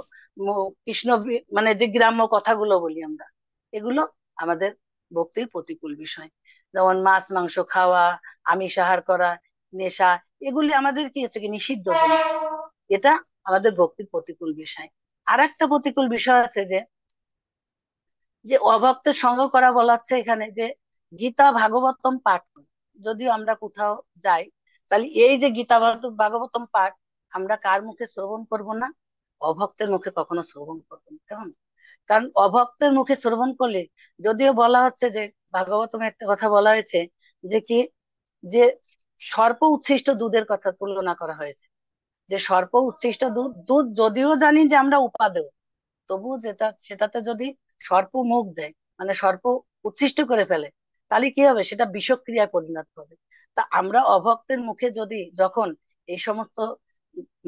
মানে যে গ্রাম্য কথাগুলো বলি আমরা, এগুলো আমাদের ভক্তির প্রতিকূল বিষয়। যেমন মাছ মাংস খাওয়া, আমিষ আহার করা, নেশা, এগুলি আমাদের কি হচ্ছে কি নিষিদ্ধ জিনিস। এটা আমাদের ভক্তির প্রতিকূল বিষয়। আর একটা প্রতিকূল বিষয় আছে যে যে অভক্তের সঙ্গ করা বলা হচ্ছে এখানে, যে গীতা ভাগবতম পাঠ করা। যদিও আমরা কোথাও যাই, তাহলে এই যে গীতা ভাগবতম পাঠ আমরা কার মুখে শ্রবণ করব না? অভক্তের মুখে কখনো শ্রবণ করবো না। কেমন? কারণ অভক্তের মুখে শ্রবণ করলে, যদিও বলা হচ্ছে যে ভাগবতমে একটা কথা বলা হয়েছে যে কি, যে সর্প উচ্ছিষ্ট দুধের কথা তুলনা করা হয়েছে, যে সর্প উচ্ছিষ্ট দুধ, দুধ যদিও জানি যে আমরা উপাদেয়, তবুও সেটাতে যদি সর্প মুখ দেয়, মানে সর্প উচ্ছিষ্ট করে ফেলে, তাহলে কি হবে, সেটা বিষক্রিয়ায় পরিণত হবে। তা আমরা অভক্তের মুখে যদি যখন এই সমস্ত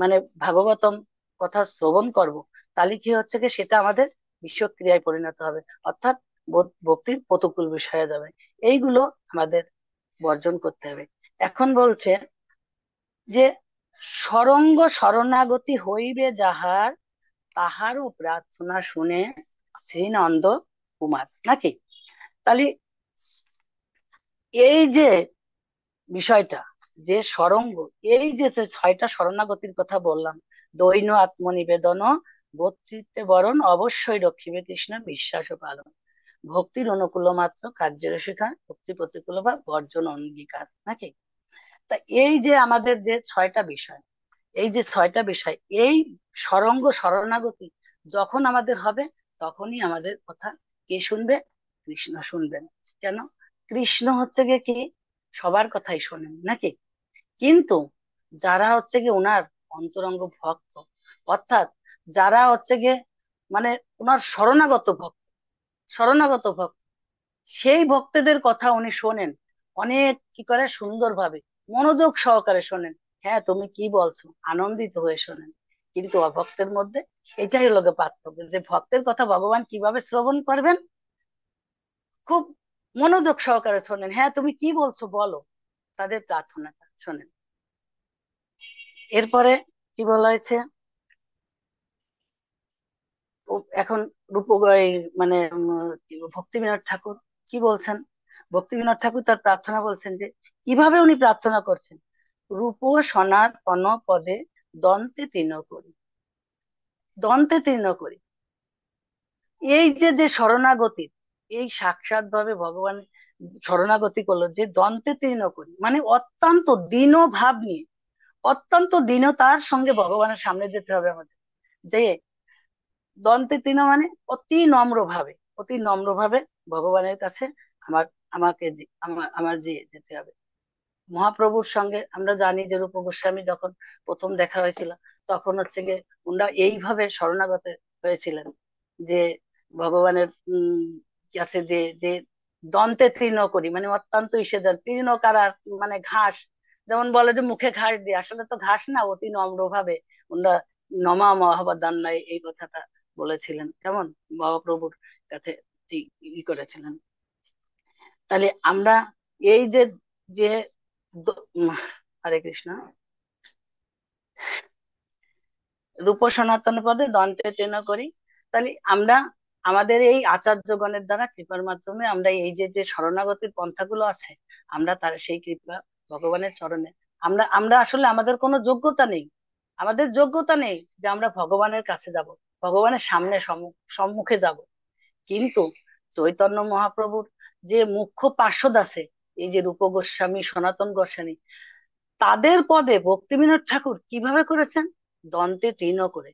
মানে ভাগবতম কথা শ্রবণ করব, তাহলে কি হচ্ছে কি, সেটা আমাদের বিষক্রিয়ায় পরিণত হবে, অর্থাৎ ভক্তির প্রতিকূল বিষয় হয়ে যাবে। এইগুলো আমাদের বর্জন করতে হবে। এখন বলছে যে সরঙ্গ শরণাগতি হইবে যাহার, তাহারও প্রার্থনা শুনে শ্রীনন্দ কুমার, নাকি? তাহলে এই যে বিষয়টা, যে সরঙ্গ, এই যে যে ছয়টা শরণাগতির কথা বললাম, দৈন আত্মনিবেদন, ভর্তৃত্বে বরণ, অবশ্যই রক্ষিবে কৃষ্ণ বিশ্বাস ও পালন, ভক্তির অনুকূল মাত্র কার্যের শিখা, ভক্তি প্রতিকূল বা বর্জন অঙ্গীকার, নাকি? তা এই যে আমাদের যে ছয়টা বিষয়, এই যে ছয়টা বিষয়, এই সরঙ্গ শরণাগতি যখন আমাদের হবে, তখনই আমাদের কথা কে শুনবে? কৃষ্ণ শুনবেন। কেন? কৃষ্ণ হচ্ছে গিয়ে কি, সবার কথাই শোনেন, নাকি? কিন্তু যারা হচ্ছে গিয়ে ওনার অন্তরঙ্গ ভক্ত, অর্থাৎ যারা হচ্ছে গিয়ে মানে ওনার শরণাগত ভক্ত, শরণাগত ভক্ত, সেই ভক্তদের কথা উনি শোনেন, অনেক কি করে সুন্দরভাবে, মনোযোগ সহকারে শোনেন। হ্যাঁ, তুমি কি বলছো, আনন্দিত হয়ে শোনেন। কিন্তু অভক্তের মধ্যে এটাই হলো গিয়ে পার্থক্য, যে ভক্তের কথা ভগবান কিভাবে শ্রবণ করবেন, খুব মনোযোগ সহকারে শোনেন। হ্যাঁ, তুমি কি বলছো বলো, তাদের প্রার্থনাটা শোনেন। এরপরে কি বলা হয়েছে, এখন রূপ মানে ভক্তিবিনোদ ঠাকুর কি বলছেন, ভক্তিবিনোদ ঠাকুর তার প্রার্থনা বলছেন যে কিভাবে উনি প্রার্থনা করছেন, রূপ সনাতন পদে দন্তে তৃণ করি, দন্তে তৃণ করি। এই যে যে শরণাগতি, এই সাক্ষাৎ ভাবে ভগবান শরণাগতি করলো, যে দন্তে তৃণ করি মানে অত্যন্ত দীন ভাব নিয়ে, অত্যন্ত দীনতার সঙ্গে ভগবানের সামনে যেতে হবে আমাদের, যে দন্তে তৃণ মানে অতি নম্র ভাবে, অতি নম্র ভাবে ভগবানের কাছে আমার আমাকে আমার যে যেতে হবে। মহাপ্রভুর সঙ্গে আমরা জানি যে রূপ গোস্বামী যখন প্রথম দেখা হয়েছিল, তখন হচ্ছে গিয়ে ওনারা এইভাবে শরণাগত হয়েছিলেন, যে ভগবানের কাছে যে যে দন্তে তৃণ করি মানে অত্যন্ত ইসে যান, তৃণ কারা, মানে ঘাস, যেমন বলে যে মুখে ঘাস দিয়ে, আসলে তো ঘাস না, অতি নম্র ভাবে ওনারা নমা মহাবদান্নায় এই কথাটা বলেছিলেন, কেমন মহাপ্রভুর কাছে করেছিলেন। তাহলে আমরা এই যে যে হরে কৃষ্ণ, রূপ সনাতন পদে দন্তে তৃণ করি। তাহলে আমরা আমাদের এই আচার্যগণের দ্বারা কৃপার মাধ্যমে আমরা এই যে যে শরণাগতির পন্থাগুলো আছে, আমরা তার সেই কৃপা ভগবানের চরণে, আমরা আমরা আসলে আমাদের কোনো যোগ্যতা নেই, আমাদের যোগ্যতা নেই যে আমরা ভগবানের কাছে যাব, ভগবানের সামনে সম্মুখে যাব। কিন্তু চৈতন্য মহাপ্রভুর যে মুখ্য পার্ষদ আছে, এই যে রূপ গোস্বামী সনাতন গোস্বামী, তাদের পদে ভক্তিবিনোদ ঠাকুর কিভাবে করেছেন, দন্তে তৃণ করে,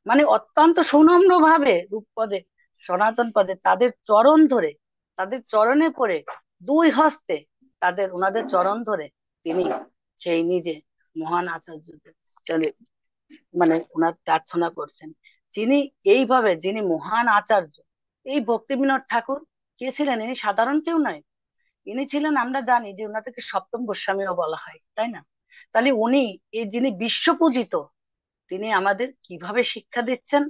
মানে অত্যন্ত সুনম্র ভাবে রূপ পদে সনাতন পদে তাদের চরণ ধরে, তাদের চরণে পড়ে, দুই হস্তে তাদের ওনাদের চরণ ধরে তিনি সেই নিজে মহান আচার্যদের মানে ওনার প্রার্থনা করছেন। যিনি এইভাবে, যিনি মহান আচার্য, এই ভক্তিবিনোদ ঠাকুর কে ছিলেন, ইনি সাধারণ কেউ নয়, ইনি ছিলেন, আমরা জানি যে ওনাদেরকে সপ্তম গোস্বামীও বলা হয়, তাই না? তাহলে উনি এই যিনি বিশ্বপূজিত, তিনি আমাদের কিভাবে শিক্ষা দিচ্ছেন,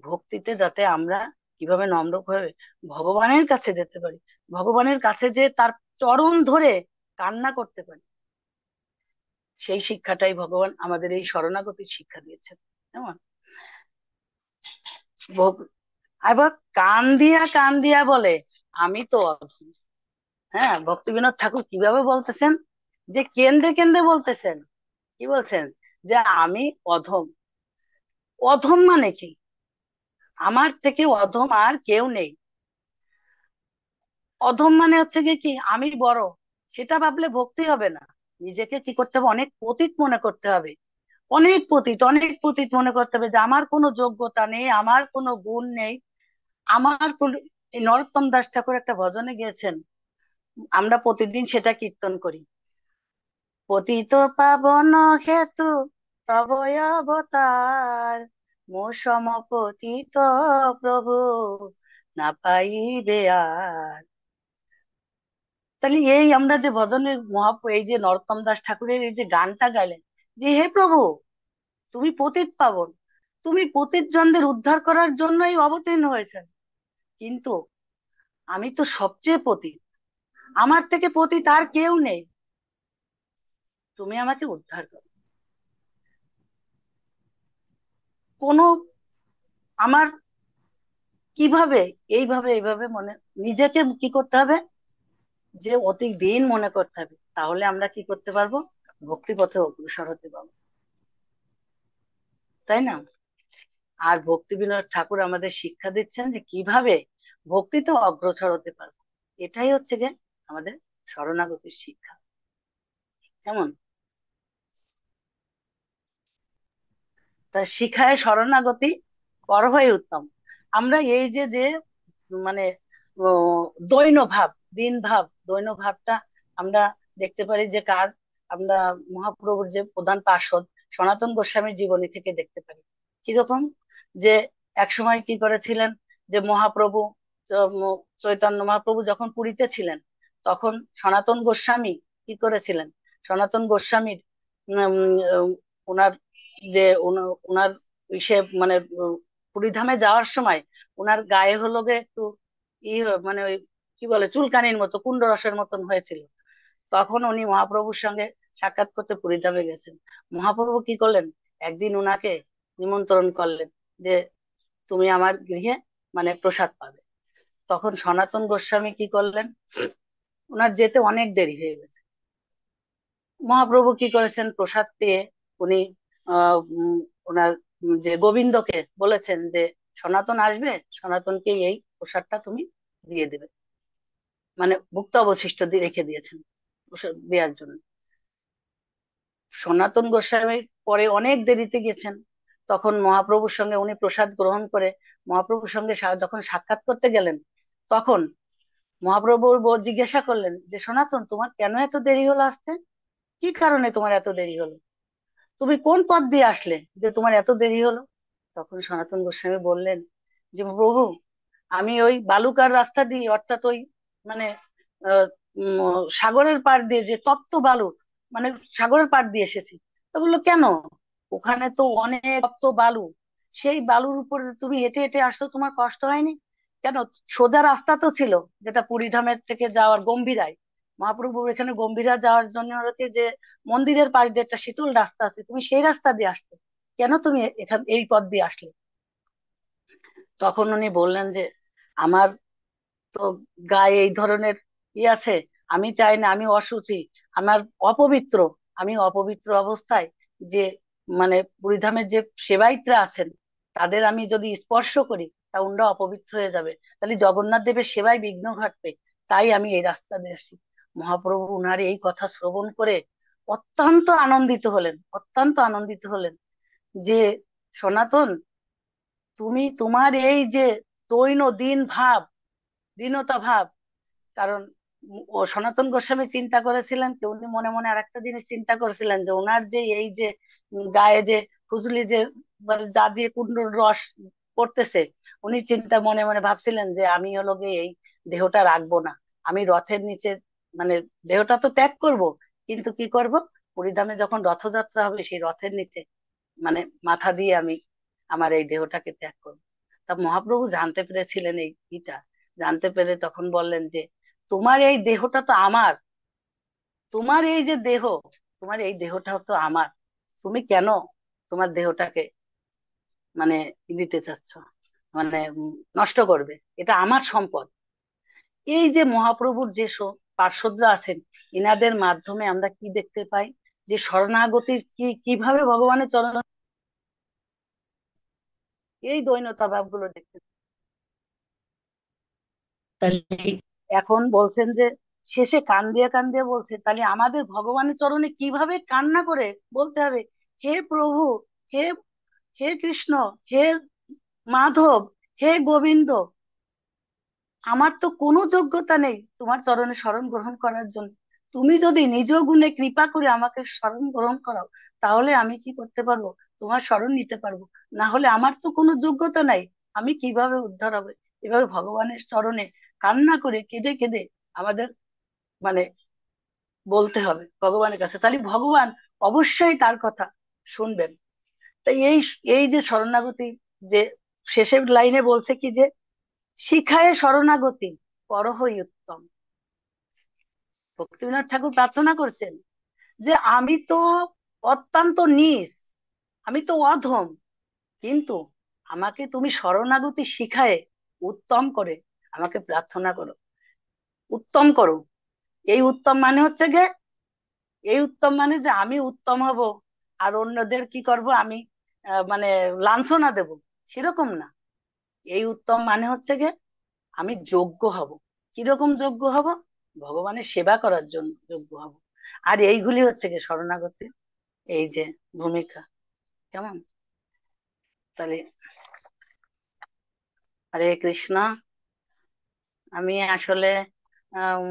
ভক্তিতে যাতে আমরা কিভাবে নম্রভাবে ভগবানের কাছে যেতে পারি, ভগবানের কাছে যে তার চরণ ধরে কান্না করতে পারি, সেই শিক্ষাটাই ভগবান আমাদের এই শরণাগতির শিক্ষা দিয়েছেন। কেমন আবার কান দিয়া বলে আমি তো অধম। হ্যাঁ, ভক্তিবিনোদ ঠাকুর কিভাবে বলতেছেন, যে কেন্দ্রে কেন্দ্রে বলতেছেন, কি বলছেন, যে আমি অধম। অধম মানে কি, আমার থেকে অধম আর কেউ নেই। অধম মানে হচ্ছে কি কি আমি বড়, সেটা ভাবলে ভক্তি হবে না। নিজেকে কি করতে হবে, অনেক পতিত মনে করতে হবে, অনেক পতিত, অনেক পতিত মনে করতে হবে, যে আমার কোনো যোগ্যতা নেই, আমার কোনো গুণ নেই, আমার কোনো, এই নরোত্তম দাস ঠাকুর একটা ভজনে গিয়েছেন, আমরা প্রতিদিন সেটা কীর্তন করি, পতিত পাবন হেতু তব অবতার, মোর পতিত প্রভু না পাইবে আর। তাহলে এই আমরা যে ভজনের এই যে নরোত্তম দাস ঠাকুরের এই যে গানটা গাইলেন, যে হে প্রভু তুমি পতিত পাবন, তুমি পতিত জনদের উদ্ধার করার জন্যই অবতীর্ণ হয়েছেন, কিন্তু আমি তো সবচেয়ে পতিত, আমার থেকে পতিত আর কেউ নেই, তুমি আমাকে উদ্ধার করো। কোনো আমার কিভাবে, এইভাবে মনে, নিজেকে কি করতে হবে, যে অতি দিন মনে করতে হবে, তাহলে আমরা কি করতে পারবো, ভক্তি পথে অগ্রসর হতে পারবো, তাই না? আর ভক্তি বিনোদ ঠাকুর আমাদের শিক্ষা দিচ্ছেন যে কিভাবে ভক্তিতে অগ্রসর হতে পারবো। এটাই হচ্ছে গিয়ে আমাদের শরণাগতির শিক্ষা। কেমন? তা শিখায় শরণাগতি কর হয়ে উত্তম। আমরা এই যে যে মানে ও, দৈন্য ভাব, দিন ভাব, দৈন্য ভাবটা আমরা দেখতে পারি যে কার, আমরা মহাপ্রভুর যে প্রধান পার্ষদ সনাতন গোস্বামীর জীবনী থেকে দেখতে পারি। কিরকম, যে এক সময় কি করেছিলেন, যে মহাপ্রভু চৈতন্য মহাপ্রভু যখন পুরীতে ছিলেন, তখন সনাতন গোস্বামী কি করেছিলেন, সনাতন গোস্বামীর ওনার যে ওনার ইসে মানে পুরীধামে যাওয়ার সময় ওনার গায়ে হলো গে একটু মানে ওই কি বলে চুলকানির মতো কুণ্ড রসের মতন হয়েছিল। তখন উনি মহাপ্রভুর সঙ্গে সাক্ষাৎ করতে পুরীধামে গেছেন। মহাপ্রভু কি করলেন, একদিন উনাকে নিমন্ত্রণ করলেন যে তুমি আমার গৃহে মানে প্রসাদ পাবে। তখন সনাতন গোস্বামী কি করলেন, ওনার যেতে অনেক দেরি হয়ে গেছে। মহাপ্রভু কি করেছেন, প্রসাদ পেয়ে উনি ওনার যে গোবিন্দকে বলেছেন যে সনাতন আসবে, সনাতনকে এই প্রসাদটা তুমি দিয়ে দেবে, মানে ভুক্ত অবশিষ্ট দিয়ে রেখে দিয়েছেন প্রসাদ দেওয়ার জন্য। সনাতন গোস্বামী পরে অনেক দেরিতে গেছেন, তখন মহাপ্রভুর সঙ্গে উনি প্রসাদ গ্রহণ করে মহাপ্রভুর সঙ্গে যখন সাক্ষাৎ করতে গেলেন, তখন মহাপ্রভুর জিজ্ঞাসা করলেন যে সনাতন তোমার কেন এত দেরি হলো আসতে, কি কারণে তোমার এত দেরি হলো, তুমি কোন পথ দিয়ে আসলে যে তোমার এত দেরি হলো? তখন সনাতন গোস্বামী বললেন যে প্রভু আমি ওই বালুকার রাস্তা দিয়ে, অর্থাৎ ওই মানে আহ, সাগরের পাড় দিয়ে, যে তপ্ত বালু, মানে সাগরের পাড় দিয়ে এসেছি। তো বললো কেন, ওখানে তো অনেক তপ্ত বালু, সেই বালুর উপরে তুমি হেঁটে হেঁটে আসতো, তোমার কষ্ট হয়নি কেন? সোজা রাস্তা তো ছিল, যেটা পুরীধামের থেকে যাওয়ার গম্ভীরায়, মহাপ্রভু এখানে গম্ভীরা যাওয়ার জন্য হচ্ছে যে মন্দিরের পাশ দিয়ে একটা শীতল রাস্তা আছে, তুমি সেই রাস্তা দিয়ে আসতো, কেন তুমি এখান এই পথ দিয়ে আসলে? তখন উনি বললেন যে আমার তো গায়ে এই ধরনের আছে, আমি চাই না, আমি অশুচি, আমার অপবিত্র, আমি অপবিত্র অবস্থায় যে মানে পুরীধামের যে সেবায়িতরা আছেন তাদের আমি যদি স্পর্শ করি তা উনরা অপবিত্র হয়ে যাবে, তাহলে জগন্নাথ দেবের সেবায় বিঘ্ন ঘটবে, তাই আমি এই রাস্তা দিয়েছি। মহাপ্রভু উনার এই কথা শ্রবণ করে অত্যন্ত আনন্দিত হলেন, অত্যন্ত আনন্দিত হলেন যে সনাতন তুমি তোমার এই যে দৈন দিন ভাব, দীনতা ভাব, কারণ ও সনাতন গোস্বামী চিন্তা করেছিলেন কি, উনি মনে মনে আরেকটা জিনিস চিন্তা করেছিলেন যে ওনার যে এই যে গায়ে যে খুজলি যে মানে যা দিয়ে কুণ্ডর রস পড়তেছে, উনি চিন্তা মনে মনে ভাবছিলেন যে আমি হলো গিয়ে এই দেহটা রাখবো না, আমি রথের নিচে মানে দেহটা তো ত্যাগ করব, কিন্তু কি করব, পুরীধামে যখন রথযাত্রা হবে সেই রথের নিচে মানে মাথা দিয়ে আমি আমার এই দেহটাকে ত্যাগ করবো। তা মহাপ্রভু জানতে পেরেছিলেন এইটা, জানতে পেরে তখন বললেন যে তোমার এই দেহটা তো আমার, তোমার এই যে দেহ, তোমার এই দেহটা তো আমার, তুমি কেন তোমার দেহটাকে মানে দিতে চাচ্ছ, মানে নষ্ট করবে, এটা আমার সম্পদ। এই যে মহাপ্রভুর যে পার্শ্বদরা আছেন, ইনাদের মাধ্যমে আমরা কি দেখতে পাই, যে শরণাগতির কি কিভাবে ভগবানের চরণ, এই দৈন্যতা ভাবগুলো দেখতে পাই। এখন বলছেন যে শেষে কান দিয়ে বলছে, তাহলে আমাদের ভগবানের চরণে কিভাবে কান্না করে বলতে হবে, হে প্রভু, হে হে কৃষ্ণ, হে মাধব, হে গোবিন্দ, আমার তো কোনো যোগ্যতা নেই তোমার চরণে শরণ গ্রহণ করার জন্য, তুমি যদি নিজ গুণে কৃপা করে আমাকে শরণ গ্রহণ করাও, তাহলে আমি কি করতে পারবো? তোমার শরণ নিতে পারবো। না হলে আমার তো কোনো যোগ্যতা নাই, আমি কিভাবে উদ্ধার হবে? এভাবে ভগবানের চরণে কান্না করে কেঁদে কেঁদে আমাদের মানে বলতে হবে ভগবানের কাছে, তাহলে ভগবান অবশ্যই তার কথা শুনবেন। তাই এই এই যে শরণাগতি, যে শেষের লাইনে বলছে কি যে শিখায় শরণাগতি পরহই উত্তম। ভক্তিবিনোদ ঠাকুর প্রার্থনা করছেন যে আমি তো অত্যন্ত নীচ, আমি তো অধম, কিন্তু আমাকে তুমি শরণাগতি শিখায় উত্তম করে আমাকে প্রার্থনা করো, উত্তম করো। এই উত্তম মানে হচ্ছে যে, এই উত্তম মানে যে আমি উত্তম হব আর অন্যদের কি করব আমি মানে লাঞ্ছনা দেব, সেরকম না। এই উত্তম মানে হচ্ছে যে আমি যোগ্য হব। কিরকম যোগ্য হব? ভগবানের সেবা করার জন্য যোগ্য হব। আর এইগুলি হচ্ছে কি শরণাগতি, এই যে ভূমিকা। কেমন? তাহলে হরে কৃষ্ণ। আমি আসলে আম,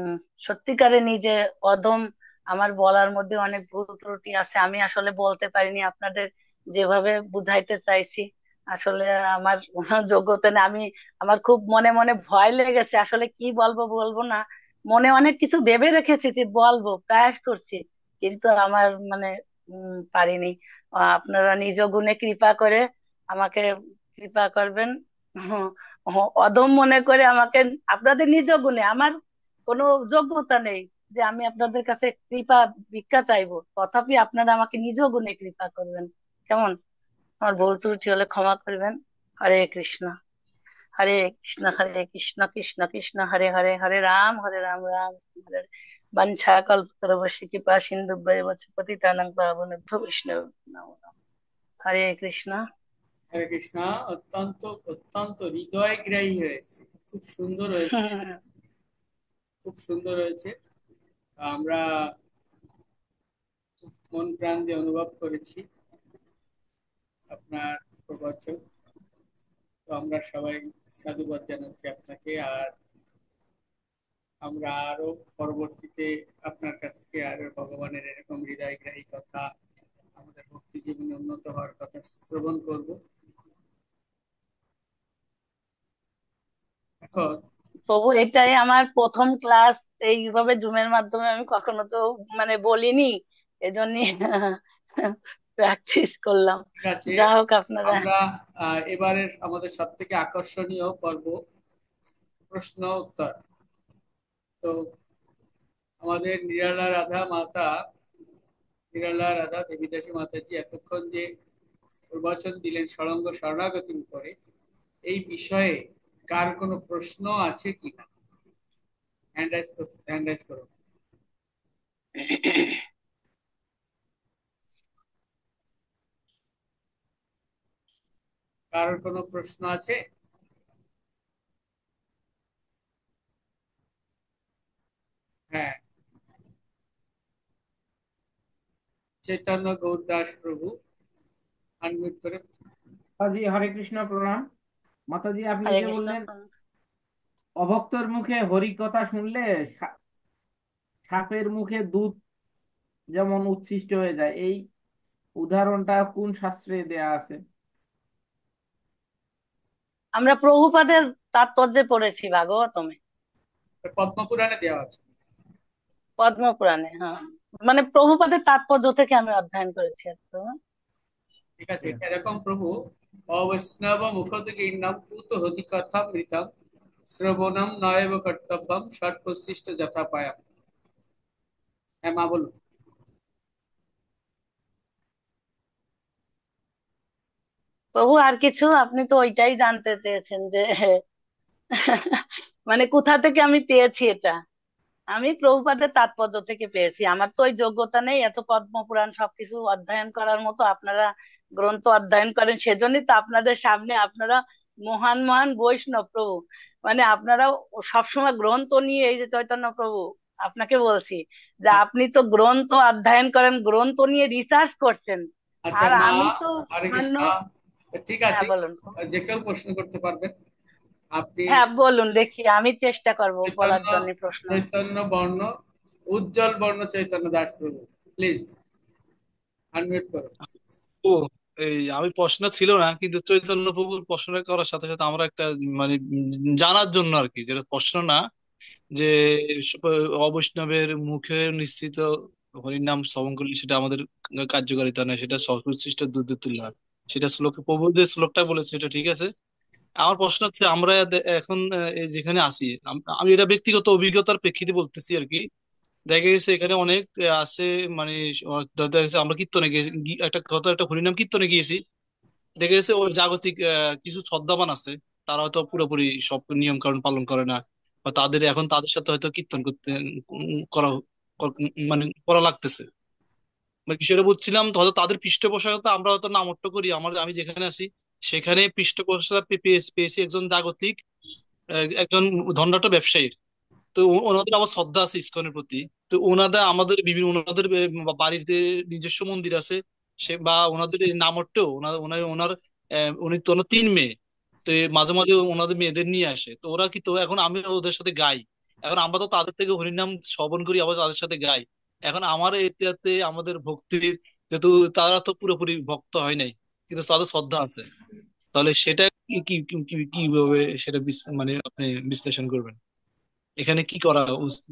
সত্যিকারে নিজে অদম, আমার বলার মধ্যে অনেক ভুল ত্রুটি আছে, আমি আসলে বলতে পারিনি আপনাদের যেভাবে বুঝাইতে চাইছি। আসলে আমার কোনো যোগ্যতা নেই। আমি, আমার খুব মনে মনে ভয় লেগেছে, আসলে কি বলবো বলবো না, মনে অনেক কিছু ভেবে রেখেছি যে বলবো, প্রয়াস করছি, কিন্তু আমার মানে পারিনি। আপনারা নিজ গুণে কৃপা করে আমাকে কৃপা করবেন। অধম মনে করে আমাকে, আপনাদের নিজ গুণে, আমার কোনো যোগ্যতা নেই যে আমি আপনাদের কাছে কৃপা ভিক্ষা চাইবো, তথাপি আপনারা আমাকে নিজ গুণে কৃপা করবেন। কেমন? আমার ভুল ত্রুটি হলে ক্ষমা করবেন। হরে কৃষ্ণ। হরে কৃষ্ণ, হরে কৃষ্ণ, কৃষ্ণ কৃষ্ণ হরে হরে, হরে রাম, হরে রাম, রাম রাম হরে হরে। বাঞ্ছা কল্পতরুশ্চ কৃপা সিন্ধুভ্যেব চ পতিতানাং পাবনেভ্যো বৈষ্ণবেভ্যো নমো নমঃ। হরে কৃষ্ণ। হরে কৃষ্ণ। অত্যন্ত অত্যন্ত হৃদয়গ্রাহী হয়েছে, খুব সুন্দর হয়েছে, খুব সুন্দর হয়েছে। আমরা মন প্রাণ দিয়ে অনুভব করেছি আপনার প্রবচন। তো আমরা সবাই সাধুবাদ জানাচ্ছি আপনাকে। আর আমরা আরো পরবর্তীতে আপনার কাছ থেকে আরো ভগবানের এরকম হৃদয়গ্রাহী কথা, আমাদের ভক্তি জীবনে উন্নত হওয়ার কথা শ্রবণ করব। এখন তবু এটাই আমার প্রথম ক্লাস, এইভাবে জুমের মাধ্যমে আমি কখনো তো মানে বলিনি, এজন্য প্র্যাকটিস করলাম। ঠিক আছে, যা হোক আপনারা। আমরা এবারের আমাদের সব থেকে আকর্ষণীয় পর্ব, প্রশ্ন উত্তর। তো আমাদের নিরালা রাধা মাতা, নিরালা রাধা দেবীদাসী মাতাজি এতক্ষণ যে প্রবচন দিলেন সরঙ্গ শরণাগতির উপরে, এই বিষয়ে কার কোনো প্রশ্ন আছে কিনা? হ্যান্ড রাইজ করুন। কারোর কোনো প্রশ্ন আছে? হ্যাঁ, চৈতন্য গৌরদাস প্রভু, আনমিউট করে। মাতাজি হরে কৃষ্ণ, প্রণাম। মাতাজি, আপনি হরে যে কৃষ্ণ। বললেন অভক্তর মুখে হরি কথা শুনলে সাপের মুখে দুধ যেমন উচ্ছিষ্ট হয়ে যায়, এই উদাহরণটা কোন শাস্ত্রে দেয়া আছে? আমরা প্রভুপাদের তাৎপর্যে পড়েছি ভাগবতমে, পদ্মপুরাণে দেওয়া আছে। পদ্ম পুরাণে, হ্যাঁ। মানে প্রভুপাদের তাৎপর্য থেকে আমি অধ্যয়ন করেছি আর তো। ঠিক আছে, এটা এরকম প্রভু, অবৈষ্ণব মুখত গীর্ণম কুত হতি কথামৃতম শ্রবণম নয়ব কর্তব্যম ষট্পশিষ্ট যথাপায়া। হ্যাঁ মা বলুন। প্রভু আর কিছু, আপনি তো ওইটাই জানতে চেয়েছেন যে মানে কোথা থেকে আমি পেয়েছি এটা। আমি প্রভুপাদের তাৎপর্য থেকে পেয়েছি, আমার তো ওই যোগ্যতা নেই এত পদ্মপুরাণ সবকিছু অধ্যয়ন করার মতো। আপনারা গ্রন্থ অধ্যয়ন করেন, সেজন্যই তো আপনাদের সামনে, আপনারা মহান মহান বৈষ্ণব প্রভু, মানে আপনারা সবসময় গ্রন্থ নিয়ে, এই যে চৈতন্য প্রভু, আপনাকে বলছি যে আপনি তো গ্রন্থ অধ্যয়ন করেন, গ্রন্থ নিয়ে রিসার্চ করছেন। আচ্ছা আর মা, আমি তো হরে সামান্য। কৃষ্ণ। ঠিক হ্যাঁ আছে, বলুন। যে কেউ প্রশ্ন করতে পারবেন। আপনি হ্যাঁ বলুন, দেখি আমি চেষ্টা করব বলার চৈতন্য জন্য প্রশ্ন। চৈতন্য বর্ণ উজ্জ্বল বর্ণ চৈতন্য দাস প্রভু, প্লিজ আনমিউট করো। ও, এই আমি প্রশ্ন ছিল না, কিন্তু চৈতন্য প্রভুর প্রশ্ন করার সাথে সাথে আমরা একটা মানে জানার জন্য আর কি, যেটা প্রশ্ন না, যে অবৈষ্ণবের মুখে নিশ্চিত হরিনাম শ্রবণ করলে সেটা আমাদের কার্যকারিতা নেই, সেটা সর্বশ্রেষ্ঠ দুধে তুল্য হয়। সেটা শ্লোক প্রভু যে শ্লোকটা বলেছে এটা ঠিক আছে। আমার প্রশ্ন হচ্ছে আমরা এখন এই যেখানে আছি, আমি এটা ব্যক্তিগত অভিজ্ঞতার প্রেক্ষিতে বলতেছি আর কি। দেখা গেছে এখানে অনেক আছে, মানে দেখা গেছে আমরা কীর্তনে গিয়েছি, একটা কথা, একটা হরিনাম কীর্তনে গিয়েছি। দেখা গেছে ওর জাগতিক কিছু শ্রদ্ধাবান আছে, তারা হয়তো পুরোপুরি সব নিয়ম কানুন পালন করে না, বা তাদের এখন তাদের সাথে হয়তো কীর্তন করতে করা মানে করা লাগতেছে। মানে বিষয়টা বুঝছিলাম তো, হয়তো তাদের পৃষ্ঠপোষকতা আমরা হয়তো নামট্য করি। আমি যেখানে আছি সেখানে পৃষ্ঠপোষকতা পেয়েছি একজন জাগতিক একজন ধনাঢ্য ব্যবসায়ীর। তো ওনাদের আবার শ্রদ্ধা আছে ইসকনের প্রতি। তো ওনাদের আমাদের বিভিন্ন ওনাদের বাড়িতে নিজস্ব মন্দির আছে, সে বা ওনাদের এই নামট্টেও ওনার ওনার ওনার উনি তো ওনার 3 মেয়ে। তো এই মাঝে মাঝে ওনাদের মেয়েদের নিয়ে আসে, তো ওরা কি, তো এখন আমি ওদের সাথে গাই। এখন আমরা তো তাদের থেকে হরিনাম শ্রবণ করি, আবার তাদের সাথে গাই। এখন আমার এটাতে আমাদের ভক্তির, যেহেতু তারা তো পুরোপুরি ভক্ত হয় নাই, কিন্তু তাদের শ্রদ্ধা আছে, তাহলে সেটা কিভাবে সেটা মানে আপনি বিশ্লেষণ করবেন? এখানে কি করা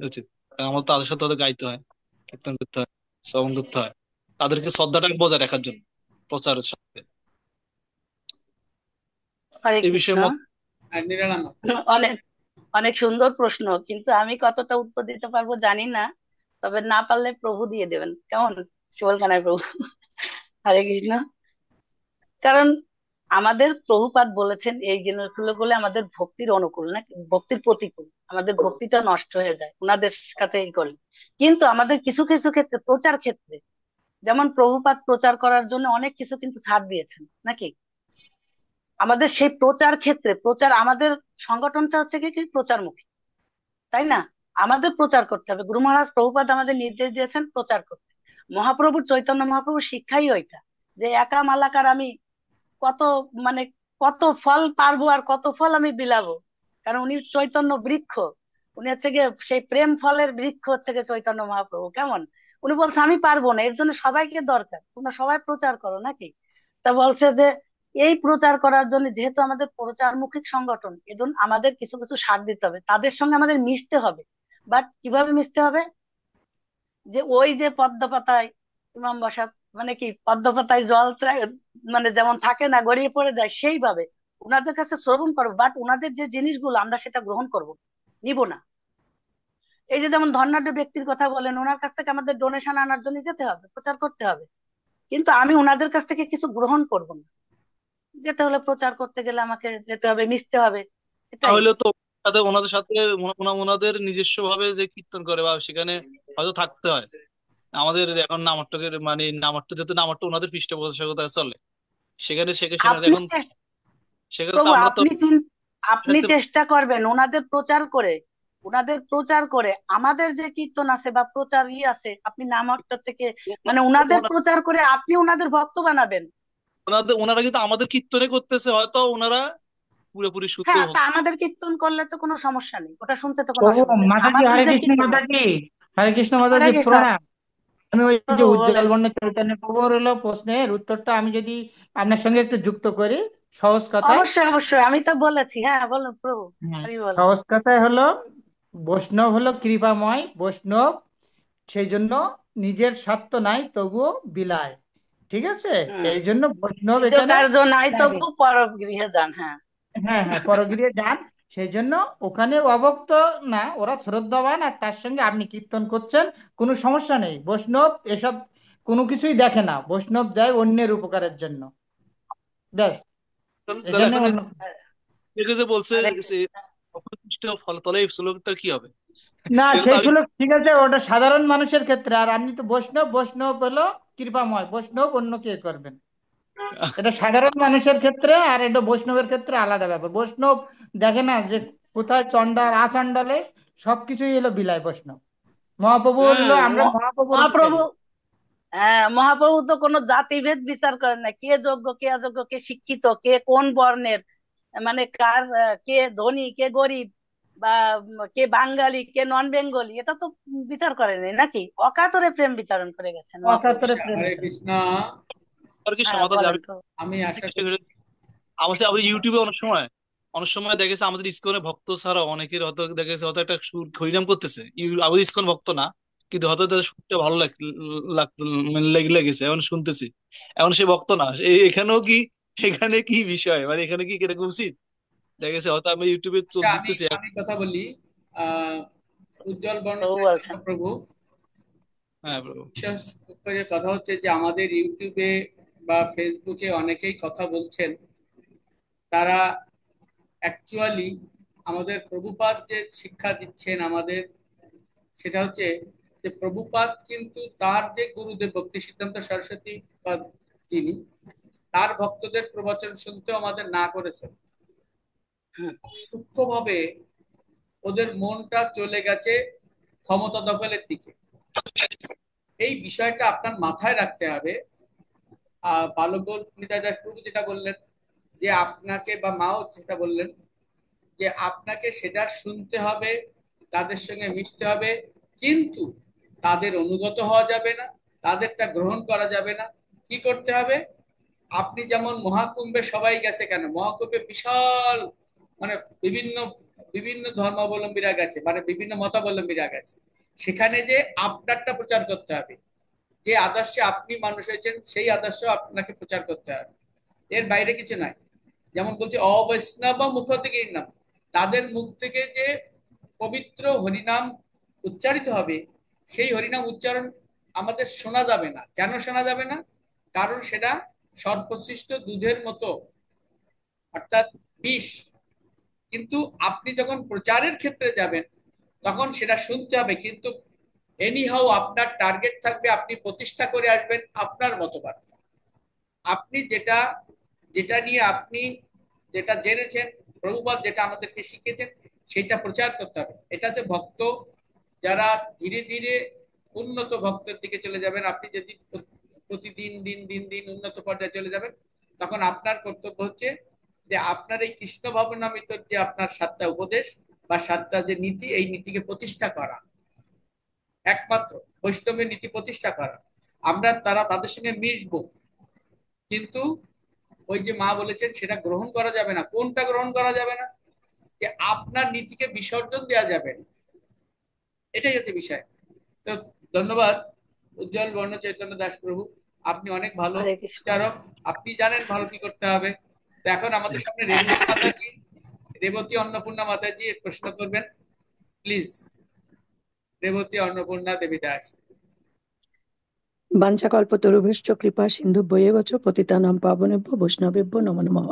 উচিত? কারণ আমার তাদের সাথে তাদের গাইতে হয়, কীর্তন করতে হয়, শ্রবণ করতে হয়, তাদেরকে শ্রদ্ধাটাকে বজায় রাখার জন্য প্রচারের সাথে। হরে এই কৃষ্ণ। বিষয়ে মত। আর নিরালাম, অনেক অনেক সুন্দর প্রশ্ন, কিন্তু আমি কতটা উত্তর দিতে পারবো জানি না। তবে না পারলে প্রভু দিয়ে দেবেন, কেমন? শিবল কানাই প্রভু। হরে কৃষ্ণ। কারণ আমাদের প্রভুপাদ বলেছেন এই জিনিসগুলো বলে আমাদের ভক্তির অনুকূল না, ভক্তির প্রতিকূল, আমাদের ভক্তিটা নষ্ট হয়ে যায় ওনাদের সাথে এই করলে। কিন্তু আমাদের কিছু কিছু ক্ষেত্রে, প্রচার ক্ষেত্রে, যেমন প্রভুপাদ প্রচার করার জন্য অনেক কিছু কিন্তু ছাড় দিয়েছেন নাকি। আমাদের সেই প্রচার ক্ষেত্রে, প্রচার আমাদের সংগঠনটা হচ্ছে কি প্রচারমুখী, তাই না? আমাদের প্রচার করতে হবে। গুরু মহারাজ প্রভুপাদ আমাদের নির্দেশ দিয়েছেন প্রচার করতে। মহাপ্রভুর, চৈতন্য মহাপ্রভুর শিক্ষাই ওইটা, যে একা মালাকার আমি কত, মানে কত ফল পারবো আর কত ফল আমি বিলাবো। কারণ উনি চৈতন্য বৃক্ষ, উনি হচ্ছে গিয়ে সেই প্রেম ফলের বৃক্ষ হচ্ছে গিয়ে চৈতন্য মহাপ্রভু, কেমন? উনি বলছে আমি পারবো না, এর জন্য সবাইকে দরকার, তোমরা সবাই প্রচার করো নাকি। তা বলছে যে এই প্রচার করার জন্য, যেহেতু আমাদের প্রচারমুখী সংগঠন, এজন্য আমাদের কিছু কিছু সাথ দিতে হবে, তাদের সঙ্গে আমাদের মিশতে হবে। বাট কিভাবে মিশতে হবে? যে ওই যে পদ্ম পাতায় ইমাম বসা, মানে কি পদ্ম পাতায় জল মানে যেমন থাকে না, গড়িয়ে পড়ে যায়, সেইভাবে ওনাদের কাছে শ্রবণ করবো, বাট ওনাদের যে জিনিসগুলো আমরা সেটা গ্রহণ করব, নিব না। এই যে যেমন ধর্নাঢ্য ব্যক্তির কথা বলেন, ওনার কাছ থেকে আমাদের ডোনেশন আনার জন্য যেতে হবে, প্রচার করতে হবে, কিন্তু আমি ওনাদের কাছ থেকে কিছু গ্রহণ করব না। যেতে হলে, প্রচার করতে গেলে আমাকে যেতে হবে, মিশতে হবে, এটাই। তাহলে তো ওনাদের সাথে ওনাদের নিজস্ব ভাবে যে কীর্তন করে বা সেখানে হয়তো থাকতে হয়। আমাদের এখন নামট্যকের মানে নামট্য, যেহেতু নামট্য ওনাদের পৃষ্ঠপোষকতা চলে, সেখানে সেখানে আপনি এখন সেখানে তো প্রভু, আমরা তো আপনি চেষ্টা করবেন ওনাদের প্রচার করে, আমাদের যে কীর্তন আছে বা প্রচার আছে, আপনি নামটা থেকে, মানে ওনাদের প্রচার করে আপনি ওনাদের ভক্ত বানাবেন। ওনারা কিন্তু আমাদের কীর্তনে করতেছে, হয়তো ওনারা পুরোপুরি শুদ্ধ হ্যাঁ, তা ভক্ত। আমাদের কীর্তন করলে তো কোনো সমস্যা নেই, ওটা শুনতে তো কোনো ও অসুবিধা নেই, মাতাজি, আমাদের হরে যে কৃষ্ণ কীর্তন আছে। মাতাজি, হরে কৃষ্ণ হরে মাতাজি, কৃষ্ণ প্রণাম। আমি ওই যে প্রভু, উজ্জ্বল বলেন। বর্ণ চৈতন্য প্রভুর হলো প্রশ্নের উত্তরটা আমি যদি আপনার সঙ্গে একটু যুক্ত করি সহজ কথায়। অবশ্যই অবশ্যই, আমি তো বলেছি, হ্যাঁ বলুন প্রভু। হ্যাঁ, হরি বল। সহজ কথায় হলো বৈষ্ণব হলো কৃপাময় বৈষ্ণব, সেই জন্য নিজের স্বার্থ নাই তবুও বিলায়। ঠিক আছে, হম। এই জন্য বৈষ্ণব নিজ এখানে কার্য নাই লাগে। তবু পর গৃহে যান, হ্যাঁ। হ্যাঁ হ্যাঁ, পরগৃহে যান। সেই জন্য ওখানে অভক্ত না, ওরা শ্রদ্ধাবান, আর তার সঙ্গে আপনি কীর্তন করছেন, কোনো সমস্যা নেই। বৈষ্ণব এসব কোনো কিছুই দেখে না, বৈষ্ণব যায় অন্যের উপকারের জন্য, ব্যাস। তাহলে এখানে এখন অন্য যে বলছে হরে সে কৃষ্ণ। অপকৃষ্ট ফল, তাহলে এই শ্লোকটা কি হবে? না, সেটা তো সেই আমি শ্লোক ঠিক আছে, ওটা সাধারণ মানুষের ক্ষেত্রে। আর আপনি তো বৈষ্ণব, বৈষ্ণব হলো কৃপাময় বৈষ্ণব, অন্য কে করবেন? এটা সাধারণ মানুষের ক্ষেত্রে, আর এটা বৈষ্ণবের ক্ষেত্রে আলাদা ব্যাপার। বৈষ্ণব দেখে না যে কোথায় চন্ডাল আচন্ডালে, সবকিছুই এলো বিলাই বৈষ্ণব। মহাপ্রভু হলো, হম। আমরা মহাপ্রভুর মহাপ্রভু, অনুসারী। হ্যাঁ মহাপ্রভু তো কোনো জাতিভেদ বিচার করেন না, কে যোগ্য কে অযোগ্য, কে শিক্ষিত কে কোন বর্ণের, মানে কার কে ধনী কে গরিব, বা কে বাঙালি কে নন বেঙ্গলি, এটা তো বিচার করেনি নাকি, অকাতরে প্রেম বিতরণ করে গেছেন মহাপ্রভু। অকাতরে আচ্ছা, প্রেম হরে বিতরণ। কৃষ্ণ। আর কি হ্যাঁ সমাধান বলেন আমি তো। আমি আশা করি আমাদের আবার ইউটিউবে অনেক সময় দেখা গেছে আমাদের ইসকনের ভক্ত ছাড়া অনেকের হয়তো দেখা গেছে হয়তো একটা সুর হরিনাম করতেছে, আমাদের ইসকন ভক্ত না, কিন্তু হয়তো তাদের সুরটা ভালো মানে লেগেছে, এখন শুনতেছি, এখন সে ভক্ত না, এখানেও কি, এখানে কি বিষয়, মানে এখানে কি কিরকম উচিত, দেখা গেছে হয়তো আমি ইউটিউবে আচ্ছা, আমি দিতেছি। আমি কথা বলি। আহ উজ্জ্বল বর্ণ প্রভু চৈতন্য বলছেন। প্রভু, হ্যাঁ bro। বিশেষ করে কথা হচ্ছে যে আমাদের ইউটিউবে বা ফেসবুকে অনেকেই কথা বলছেন, তারা অ্যাকচুয়ালি আমাদের প্রভুপাদ যে শিক্ষা দিচ্ছেন আমাদের, সেটা হচ্ছে যে প্রভুপাদ কিন্তু তার যে গুরুদেব ভক্তি সিদ্ধান্ত সরস্বতী পাদ যিনি, তার ভক্তদের প্রবচন শুনতেও আমাদের না করেছেন। হুম। সূক্ষ্মভাবে ওদের মনটা চলে গেছে ক্ষমতা দখলের দিকে। এই বিষয়টা আপনার মাথায় রাখতে হবে। বালগোল নিতাই দাস প্রভু যেটা বললেন, যে আপনাকে বা মাও যেটা বললেন, যে আপনাকে সেটা শুনতে হবে, তাদের সঙ্গে মিশতে হবে, কিন্তু তাদের অনুগত হওয়া যাবে না, তাদেরটা গ্রহণ করা যাবে না। কি করতে হবে? আপনি যেমন মহাকুম্ভে সবাই গেছে, কেন মহাকুম্ভে বিশাল মানে বিভিন্ন বিভিন্ন ধর্মাবলম্বীরা গেছে, মানে বিভিন্ন মতাবলম্বীরা গেছে, সেখানে যে আপনারটা প্রচার করতে হবে, যে আদর্শে আপনি মানুষ হয়েছেন সেই আদর্শ আপনাকে প্রচার করতে হবে, এর বাইরে কিছু নাই। যেমন বলছে অবৈষ্ণব মুখ থেকে নাম, তাদের মুখ থেকে যে পবিত্র হরিনাম উচ্চারিত হবে, সেই হরিনাম উচ্চারণ আমাদের শোনা যাবে না। কেন শোনা যাবে না? কারণ সেটা সর্বশ্রেষ্ঠ দুধের মতো, অর্থাৎ বিষ। কিন্তু আপনি যখন প্রচারের ক্ষেত্রে যাবেন, তখন সেটা শুনতে হবে, কিন্তু এনিহাও আপনার টার্গেট থাকবে, আপনি প্রতিষ্ঠা করে আসবেন আপনার মতবাদ। আপনি যেটা যেটা নিয়ে আপনি যেটা জেনেছেন, প্রভুপাদ যেটা আমাদেরকে শিখিয়েছেন, সেটা প্রচার করতে হবে। এটা হচ্ছে ভক্ত, যারা ধীরে ধীরে উন্নত ভক্তের দিকে চলে যাবেন, আপনি যদি প্রতিদিন দিন দিন দিন উন্নত পর্যায়ে চলে যাবেন, তখন আপনার কর্তব্য হচ্ছে যে আপনার এই কৃষ্ণ ভবনামিত যে আপনার 7টা উপদেশ বা 7টা যে নীতি, এই নীতিকে প্রতিষ্ঠা করা, একমাত্র বৈষ্ণবের নীতি প্রতিষ্ঠা করা। আমরা তাদের সঙ্গে মিশবো, কিন্তু ওই যে মা বলেছেন সেটা গ্রহণ করা যাবে না। কোনটা গ্রহণ করা যাবে না? যে আপনার নীতিকে বিসর্জন দেওয়া যাবে না, এটাই হচ্ছে বিষয়। তো ধন্যবাদ উজ্জ্বল বর্ণ চৈতন্য দাস প্রভু, আপনি অনেক ভালো হরে কৃষ্ণ। বিচারক, আপনি জানেন ভালো কি করতে হবে। তো এখন আমাদের সামনে রেবতী মাতাজি, রেবতী অন্নপূর্ণা মাতাজি প্রশ্ন করবেন, প্লিজ। রেবতী অন্নপূর্ণা দেবী দাস। বাঞ্ছাকল্পতরুভ্যশ্চ কৃপা সিন্ধুভ্যেব চ পতিতানাং পাবনেভ্যো বৈষ্ণবেভ্যো নমো নমঃ।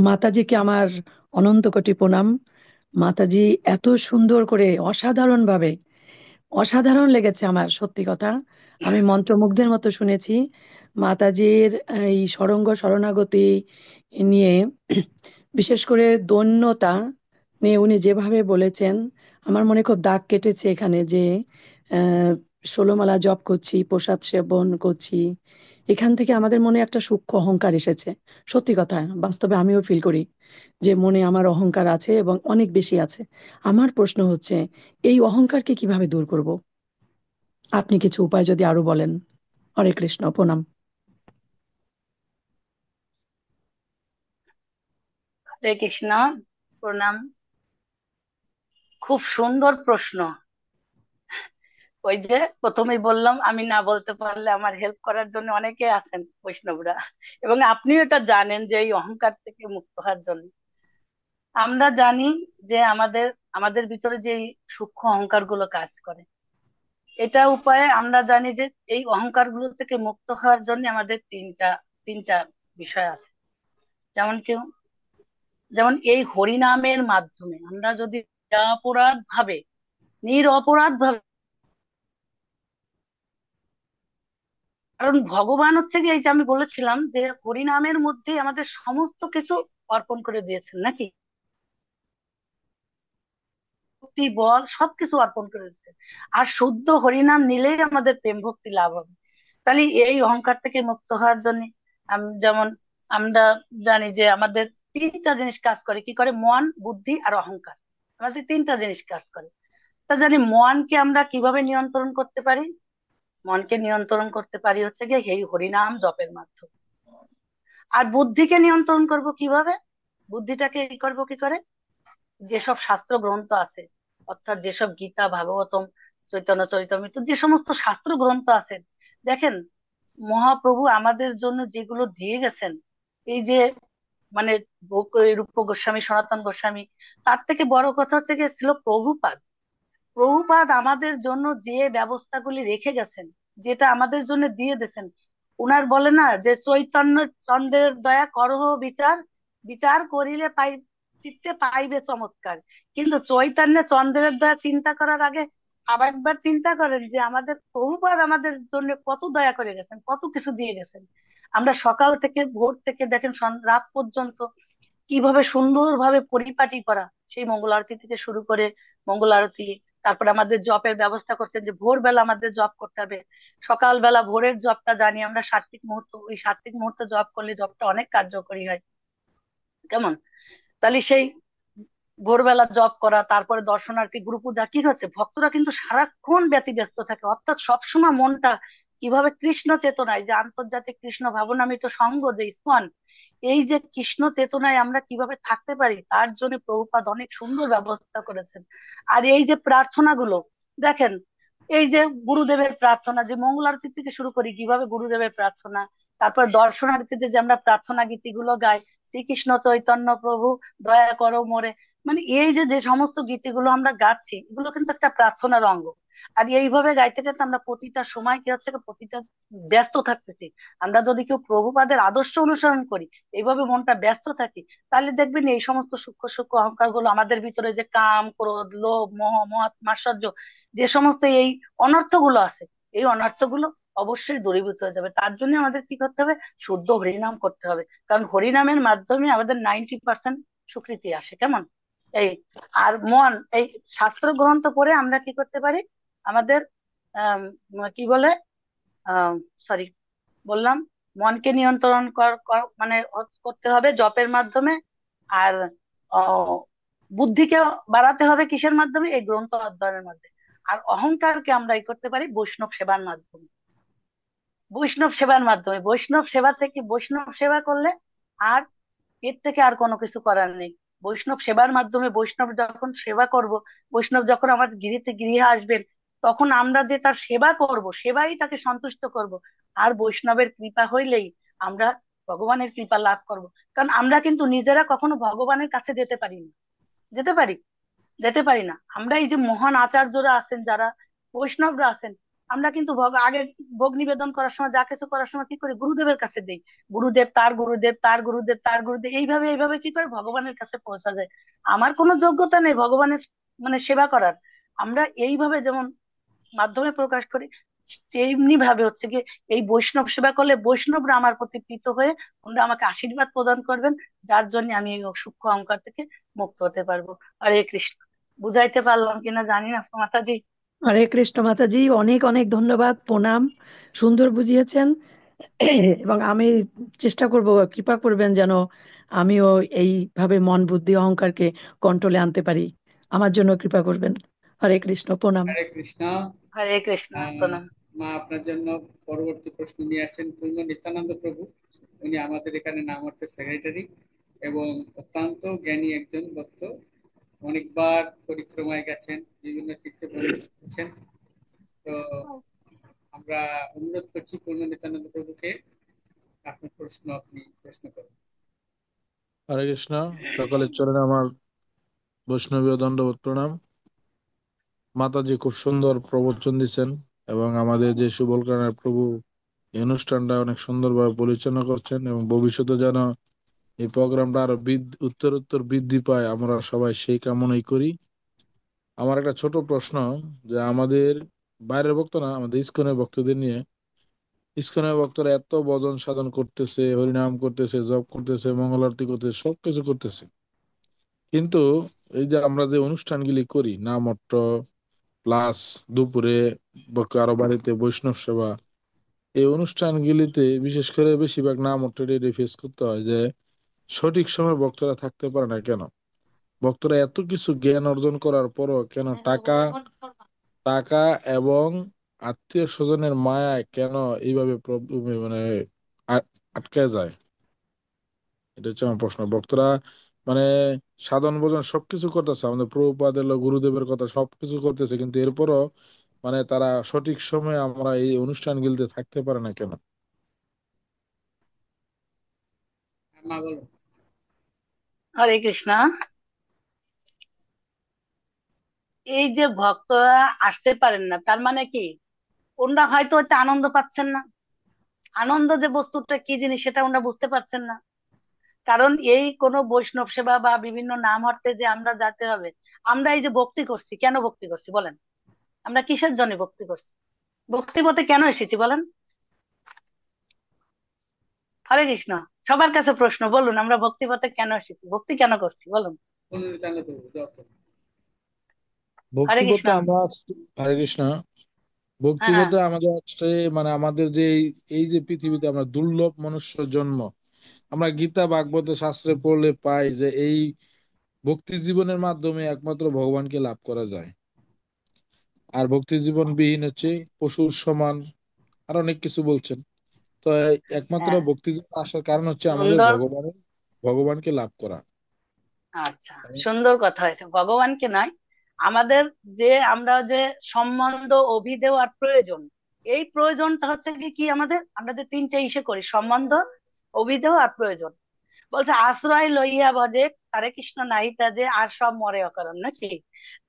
মাতাজিকে আমার অনন্ত কোটি প্রণাম। মাতাজি এত সুন্দর করে অসাধারণ লেগেছে আমার, সত্যি কথা। আমি মন্ত্রমুগ্ধের মতো শুনেছি মাতাজির এই সরঙ্গ শরণাগতি নিয়ে, বিশেষ করে দৈন্যতা নিয়ে উনি যেভাবে বলেছেন, আমার মনে খুব দাগ কেটেছে এখানে যে 16 মালা জপ করছি, প্রসাদ সেবন করছি, এখান থেকে আমাদের মনে একটা সূক্ষ্ম অহংকার এসেছে। সত্যি কথা, বাস্তবে আমিও ফিল করি যে মনে আমার অহংকার আছে এবং অনেক বেশি আছে। আমার প্রশ্ন হচ্ছে, এই অহংকারকে কিভাবে দূর করব? আপনি কিছু উপায় যদি আরো বলেন। হরে কৃষ্ণ, প্রণাম। হরে কৃষ্ণ, প্রণাম। খুব সুন্দর প্রশ্ন। ওই যে প্রথমেই বললাম, আমি না বলতে পারলে আমার হেল্প করার জন্য অনেকে আছেন বৈষ্ণবরা, এবং আপনিও এটা জানেন যে এই অহংকার থেকে মুক্ত হওয়ার জন্য আমরা জানি যে আমাদের আমাদের ভিতরে যে এই সূক্ষ্ম অহংকার গুলো কাজ করে, এটা উপায়ে আমরা জানি যে এই অহংকার গুলো থেকে মুক্ত হওয়ার জন্য আমাদের তিনটা বিষয় আছে। যেমন যেমন এই হরিনামের মাধ্যমে আমরা যদি অপরাধ ভাবে, নিরপরাধ ভাবে, কারণ ভগবান হচ্ছে কি, এই যে আমি বলেছিলাম যে হরিনামের মধ্যে আমাদের সমস্ত কিছু অর্পণ করে দিয়েছেন নাকি, ভক্তি বল সবকিছু অর্পণ করে দিয়েছেন। আর শুদ্ধ হরিনাম নিলেই আমাদের প্রেম ভক্তি লাভ হবে। তাহলে এই অহংকার থেকে মুক্ত হওয়ার জন্য যেমন আমরা জানি যে আমাদের তিনটা জিনিস কাজ করে, কি করে? মন, বুদ্ধি আর অহংকার। আমাদের তিনটা জিনিস কাজ করে। তা জানি মনকে আমরা কিভাবে নিয়ন্ত্রণ করতে পারি? মনকে নিয়ন্ত্রণ করতে পারি হচ্ছে গিয়ে এই হরিনাম জপের মাধ্যমে। আর বুদ্ধিকে নিয়ন্ত্রণ করব কিভাবে? বুদ্ধিটাকে কি করবো কি করে? যেসব শাস্ত্র গ্রন্থ আছে, অর্থাৎ যেসব গীতা, ভাগবতম, চৈতন্য চরিতামৃত, যে সমস্ত শাস্ত্র গ্রন্থ আছে, দেখেন মহাপ্রভু আমাদের জন্য যেগুলো দিয়ে গেছেন, এই যে মানে রূপ গোস্বামী, সনাতন গোস্বামী, তার থেকে বড় কথা হচ্ছে গিয়ে ছিল প্রভুপাদ। প্রভুপাদ আমাদের জন্য যে ব্যবস্থাগুলি রেখে গেছেন, যেটা আমাদের জন্য দিয়ে দিয়েছেন, উনার বলে না যে চৈতন্য চন্দ্রের দয়া করহ বিচার, বিচার করিলে চিত্তে পাইবে চমৎকার। কিন্তু চৈতন্য চন্দ্রের দয়া চিন্তা করার আগে আবার একবার চিন্তা করেন যে আমাদের প্রভুপাদ আমাদের জন্য কত দয়া করে গেছেন, কত কিছু দিয়ে গেছেন। আমরা সকাল থেকে ভোর থেকে দেখেন রাত পর্যন্ত কিভাবে সুন্দরভাবে পরিপাটি করা, সেই মঙ্গল আরতি থেকে শুরু করে মঙ্গল আরতি, তারপরে আমাদের জপের ব্যবস্থা করছেন যে ভোরবেলা আমাদের জপ করতে হবে। সকালবেলা ভোরের জপটা জানি আমরা সাত্বিক মুহূর্ত, ওই সাত্বিক মুহূর্তে জপ করলে জপটা অনেক কার্যকরী হয়। কেমন? তাহলে সেই ভোরবেলা জপ করা, তারপরে দর্শনার্থী, গুরু পূজা, কি হচ্ছে, ভক্তরা কিন্তু সারাক্ষণ ব্যতিব্যস্ত থাকে, অর্থাৎ সবসময় মনটা কিভাবে কৃষ্ণ চেতনায়, যে আন্তর্জাতিক কৃষ্ণ ভাবনামৃত সংঘ যে ইসকন, এই যে কৃষ্ণ চেতনায় আমরা কিভাবে থাকতে পারি, তার জন্য প্রভুপাদ অনেক সুন্দর ব্যবস্থা করেছেন। আর এই যে প্রার্থনা গুলো দেখেন, এই যে গুরুদেবের প্রার্থনা, যে মঙ্গল আরতি থেকে শুরু করি কিভাবে গুরুদেবের প্রার্থনা, তারপর দর্শনার্থীতে যে আমরা প্রার্থনা গীতিগুলো গাই, শ্রীকৃষ্ণ চৈতন্য প্রভু দয়া করো মোরে, মানে এই যে যে সমস্ত গীতিগুলো আমরা গাচ্ছি, এগুলো কিন্তু একটা প্রার্থনার অঙ্গ। আর এইভাবে গাইতে গাইতে আমরা প্রতিটা সময় কি হচ্ছে, প্রতিটা ব্যস্ত থাকতেছি। আমরা যদি কেউ প্রভুপাদের আদর্শ অনুসরণ করি, এইভাবে মনটা ব্যস্ত থাকি, তাহলে দেখবেন এই সমস্ত সূক্ষ্ম সূক্ষ্ম অহংকার গুলো আমাদের ভিতরে, যে কাম, ক্রোধ, লোভ, মোহ, মাৎসর্য, যে সমস্ত এই অনর্থ গুলো আছে, এই অনর্থ গুলো অবশ্যই দূরীভূত হয়ে যাবে। তার জন্য আমাদের কি করতে হবে? শুদ্ধ হরিনাম করতে হবে। কারণ হরিনামের মাধ্যমে আমাদের 90% স্বীকৃতি আসে। কেমন? এই আর মন, এই শাস্ত্র গ্রন্থ পড়ে আমরা কি করতে পারি? আমাদের কি বলে, সরি, বললাম, মনকে নিয়ন্ত্রণ মানে করতে হবে জপের মাধ্যমে। আর আহ, বুদ্ধিকে বাড়াতে হবে কিসের মাধ্যমে? এই গ্রন্থ অধ্যয়নের মাধ্যমে। আর অহংকারকে আমরা এই করতে পারি বৈষ্ণব সেবার মাধ্যমে। বৈষ্ণব সেবার মাধ্যমে, বৈষ্ণব সেবা থেকে, বৈষ্ণব সেবা করলে আর এর থেকে আর কোনো কিছু করার নেই। বৈষ্ণব সেবার মাধ্যমে, বৈষ্ণব যখন সেবা করব, বৈষ্ণব যখন আমার গৃহে আসবেন, তখন আমরা যে তার সেবা করব, সেবাই তাকে সন্তুষ্ট করব। আর বৈষ্ণবের কৃপা হইলেই আমরা ভগবানের কৃপা লাভ করব। কারণ আমরা কিন্তু নিজেরা কখনো ভগবানের কাছে যেতে পারি না। যেতে পারি? যেতে পারি না। আমরা এই যে মহান আচার্যরা আছেন, যারা বৈষ্ণবরা আছেন, আমরা কিন্তু আগে ভোগ নিবেদন করার সময়, যা কিছু করার সময় কি করি? গুরুদেবের কাছে দেই। গুরুদেব তার গুরুদেব, তার গুরুদেব তার গুরুদেব, এইভাবে এইভাবে কি করে ভগবানের কাছে পৌঁছা যায়। আমার কোনো যোগ্যতা নেই ভগবানের মানে সেবা করার। আমরা এইভাবে যেমন মাধ্যমে প্রকাশ করি, তেমনি ভাবে হচ্ছে কি, এই বৈষ্ণব সেবা করলে বৈষ্ণবরা আমার প্রতি প্রীত হয়ে ওনারা আমাকে আশীর্বাদ প্রদান করবেন, যার জন্য আমি এই সূক্ষ্ম অহংকার থেকে মুক্ত হতে পারবো। হরে কৃষ্ণ। বুঝাইতে পারলাম কিনা জানি না মাতাজি। হরে কৃষ্ণ মাতাজি, অনেক অনেক ধন্যবাদ, প্রণাম। সুন্দর বুঝিয়েছেন। এবং আমি চেষ্টা করব, কৃপা করবেন যেন আমিও এইভাবে মন, বুদ্ধি, অহংকারকে কন্ট্রোলে আনতে পারি। আমার জন্য কৃপা করবেন। হরে কৃষ্ণ, প্রণাম। হরে কৃষ্ণ। হরে কৃষ্ণ, আহ, প্রণাম। মা আপনার জন্য পরবর্তী প্রশ্ন নিয়ে আসেন পূর্ণ নিত্যানন্দ প্রভু। উনি আমাদের এখানে নামহট্টের সেক্রেটারি এবং অত্যন্ত জ্ঞানী একজন ভক্ত। অনেকবার পরিক্রমায় গেছেন, বিভিন্ন তীর্থে ভ্রমণ করেছেন। তো আমরা অনুরোধ করছি পূর্ণ নিত্যানন্দ প্রভুকে আপনার প্রশ্ন আপনি প্রশ্ন করুন। হরে কৃষ্ণ। সকলের চরণে আমার বৈষ্ণবীয় দণ্ডবত প্রণাম। মাতাজি খুব সুন্দর প্রবচন দিচ্ছেন এবং আমাদের যে সুবলকানার প্রভু এই অনুষ্ঠানটা অনেক সুন্দরভাবে পরিচালনা করছেন, এবং ভবিষ্যতে যেন এই প্রোগ্রামটা আরো উত্তর বৃদ্ধি পায়, আমরা সবাই সেই কামনাই করি। আমার একটা ছোট প্রশ্ন, যে আমাদের বাইরের ভক্ত না, আমাদের ইসকনের ভক্তদের নিয়ে, ইসকনের ভক্তরা এত ভজন সাধন করতেছে, হরিনাম করতেছে, জপ করতেছে, মঙ্গল আরতি করতেছে, সবকিছু করতেছে, কিন্তু এই যে আমরা যে অনুষ্ঠানগুলি করি, নামট্ট প্লাস দুপুরে বা কারো বাড়িতে বৈষ্ণব সেবা, এই অনুষ্ঠানগুলিতে বিশেষ করে বেশিরভাগ নামট্টে ফেস করতে হয় যে সঠিক সময় ভক্তরা থাকতে পারে না কেন? ভক্তরা এত কিছু জ্ঞান অর্জন করার পরও কেন টাকা টাকা এবং আত্মীয় স্বজনের মায়ায় কেন এইভাবে মানে আটকে যায়? এটা হচ্ছে আমার প্রশ্ন। ভক্তরা মানে সাধন ভোজন সবকিছু করতেছে, আমাদের প্রভুপাদের গুরুদেবের কথা সবকিছু করতেছে, কিন্তু এরপরও মানে তারা সঠিক সময়ে আমরা এই অনুষ্ঠানগুলিতে থাকতে পারে না কেন? মা বলো। হরে কৃষ্ণ। এই যে ভক্তরা আসতে পারেন না, তার মানে কি ওনারা হয়তো হচ্ছে আনন্দ পাচ্ছেন না। আনন্দ যে বস্তুটা কি জিনিস সেটা ওনারা বুঝতে পারছেন না। কারণ এই কোন বৈষ্ণব সেবা বা বিভিন্ন নাম হরতে যে আমরা যেতে হবে, আমরা এই যে ভক্তি করছি, কেন ভক্তি করছি বলেন? আমরা কিসের জন্য ভক্তি করছি? ভক্তি পথে কেন এসেছি বলেন? হরে কৃষ্ণ। সবার কাছে প্রশ্ন, বলুন আমরা ভক্তি পথে কেন এসেছি, ভক্তি কেন করছি বলুন। পুনরুত্থানে করবো যত। হরে কৃষ্ণ। ভক্তিপথে আমরা হরে কৃষ্ণ। হ্যাঁ হ্যাঁ। ভক্তিপথে আমাদের আসছে মানে আমাদের যে এই যে পৃথিবীতে আমরা দুর্লভ মনুষ্য জন্ম, আমরা গীতা ভাগবত শাস্ত্রে পড়লে পাই যে এই ভক্তি জীবনের মাধ্যমে একমাত্র ভগবানকে লাভ করা যায়। আর ভক্তি জীবন বিহীন হচ্ছে পশুর সমান, আর অনেক কিছু বলছেন। তো একমাত্র হ্যাঁ, ভক্তি জীবন আসার কারণ হচ্ছে আমাদের সুন্দর। ভগবানকে লাভ করা। আচ্ছা, সুন্দর কথা হয়েছে, ভগবানকে নয়, আমাদের যে আমরা যে সম্বন্ধ অভিদেওয়ার প্রয়োজন, এই প্রয়োজনটা হচ্ছে কি কি আমাদের, আমরা যে তিনটে ইসে করি, সম্বন্ধ, অভিদেয় আর প্রয়োজন। বলছে আশ্রয় লইয়া ভজে তারে কৃষ্ণ নাহিতা যে আর সব মরে অকারণ, নাকি?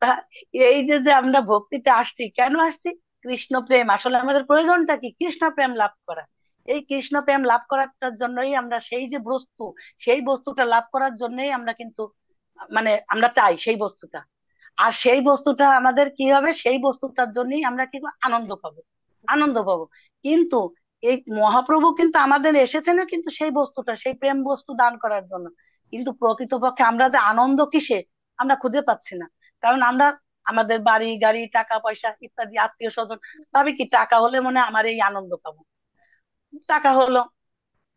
তা এই যে যে আমরা ভক্তিতে আসছি, কেন আসছি? কৃষ্ণ প্রেম, আসলে আমাদের প্রয়োজনটা কি? কৃষ্ণ প্রেম লাভ করা। এই কৃষ্ণ প্রেম লাভ করার জন্যই আমরা সেই যে বস্তু, সেই বস্তুটা লাভ করার জন্যই আমরা কিন্তু মানে আমরা চাই সেই বস্তুটা। আর সেই বস্তুটা আমাদের কি হবে, সেই বস্তুটার জন্যই আমরা কি আনন্দ পাবো, আনন্দ পাবো। কিন্তু এই মহাপ্রভু কিন্তু আমাদের এসেছে না কিন্তু সেই বস্তুটা, সেই প্রেম বস্তু দান করার জন্য। কিন্তু প্রকৃতপক্ষে আমরা যে আনন্দ কিসে আমরা খুঁজে পাচ্ছি না। কারণ আমরা আমাদের বাড়ি গাড়ি টাকা পয়সা ইত্যাদি আত্মীয় স্বজন ভাবি কি টাকা হলে মনে হয় আমার এই আনন্দ পাবো, টাকা হলো,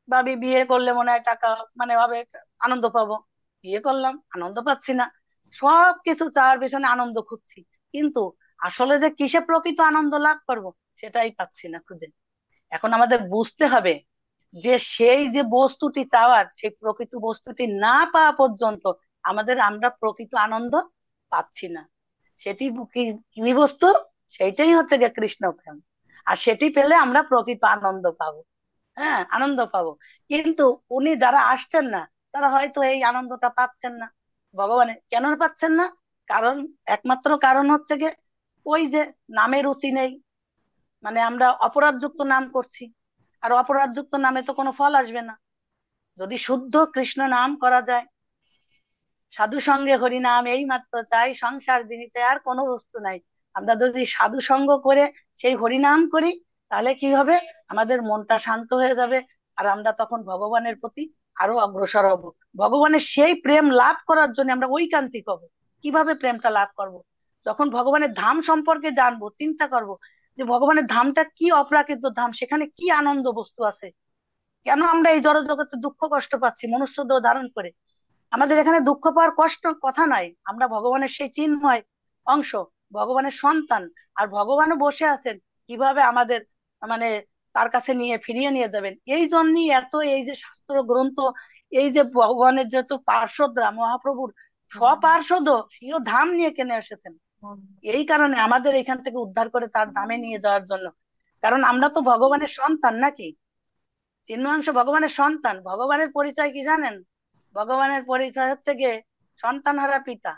ভাবি বিয়ে করলে মনে হয় টাকা মানে ভাবে আনন্দ পাবো, বিয়ে করলাম আনন্দ পাচ্ছি না। সব কিছু চাওয়ার পেছনে আনন্দ খুঁজছি, কিন্তু আসলে যে কিসে প্রকৃত আনন্দ লাভ করব সেটাই পাচ্ছি না খুঁজে। এখন আমাদের বুঝতে হবে যে সেই যে বস্তুটি চাওয়ার, সেই প্রকৃত বস্তুটি না পাওয়া পর্যন্ত আমরা প্রকৃত আনন্দ পাচ্ছি না। সেটি কি কি বস্তু? সেইটাই হচ্ছে যে কৃষ্ণ প্রেম। আর সেটি পেলে আমরা প্রকৃত আনন্দ পাবো। হ্যাঁ, আনন্দ পাবো। কিন্তু উনি যারা আসছেন না, তারা হয়তো এই আনন্দটা পাচ্ছেন না। ভগবানের কেন পাচ্ছেন না? কারণ একমাত্র কারণ হচ্ছে যে ওই যে নামে রুচি নেই। মানে আমরা অপরাধযুক্ত নাম করছি, আর অপরাধযুক্ত নামে তো কোনো ফল আসবে না। যদি শুদ্ধ কৃষ্ণ নাম করা যায়, সাধু সঙ্গে হরি নাম এই মাত্র চাই, সংসার জিনিতে আর কোনো বস্তু নাই। আমরা যদি সাধু সঙ্গ করে সেই হরি নাম করি, তাহলে কি হবে? আমাদের মনটা শান্ত হয়ে যাবে। আর আমরা তখন ভগবানের প্রতি আরো অগ্রসর হব। ভগবানের সেই প্রেম লাভ করার জন্য আমরা ঐকান্তিক হব। কিভাবে প্রেমটা লাভ করব? যখন ভগবানের ধাম সম্পর্কে জানবো, চিন্তা করব যে ভগবানের ধামটা কি অপ্রাকৃত ধাম, সেখানে কি আনন্দ বস্তু আছে। কেন আমরা এই জড় জগতে দুঃখ কষ্ট পাচ্ছি মনুষ্য দেহ ধারণ করে? আমাদের এখানে দুঃখ পাওয়ার কষ্ট কথা নাই, আমরা ভগবানের সেই চিন্ময় অংশ, ভগবানের সন্তান। আর ভগবানও বসে আছেন কিভাবে আমাদের মানে তার কাছে নিয়ে ফিরিয়ে নিয়ে যাবেন। এই জন্যই এত এই যে শাস্ত্র গ্রন্থ, এই যে ভগবানের যেহেতু পার্শ্বদরা মহাপ্রভুর স্বপার্শ্বদ, সেও ধাম নিয়ে কেনে এসেছেন। এই কারণে আমাদের এখান থেকে উদ্ধার করে তার ধামে নিয়ে যাওয়ার জন্য। কারণ আমরা তো ভগবানের সন্তান, নাকি? চিন্ময়াংশ ভগবানের সন্তান। ভগবানের পরিচয় কি জানেন? ভগবানের পরিচয় হচ্ছে গিয়ে সন্তানহারা পিতা।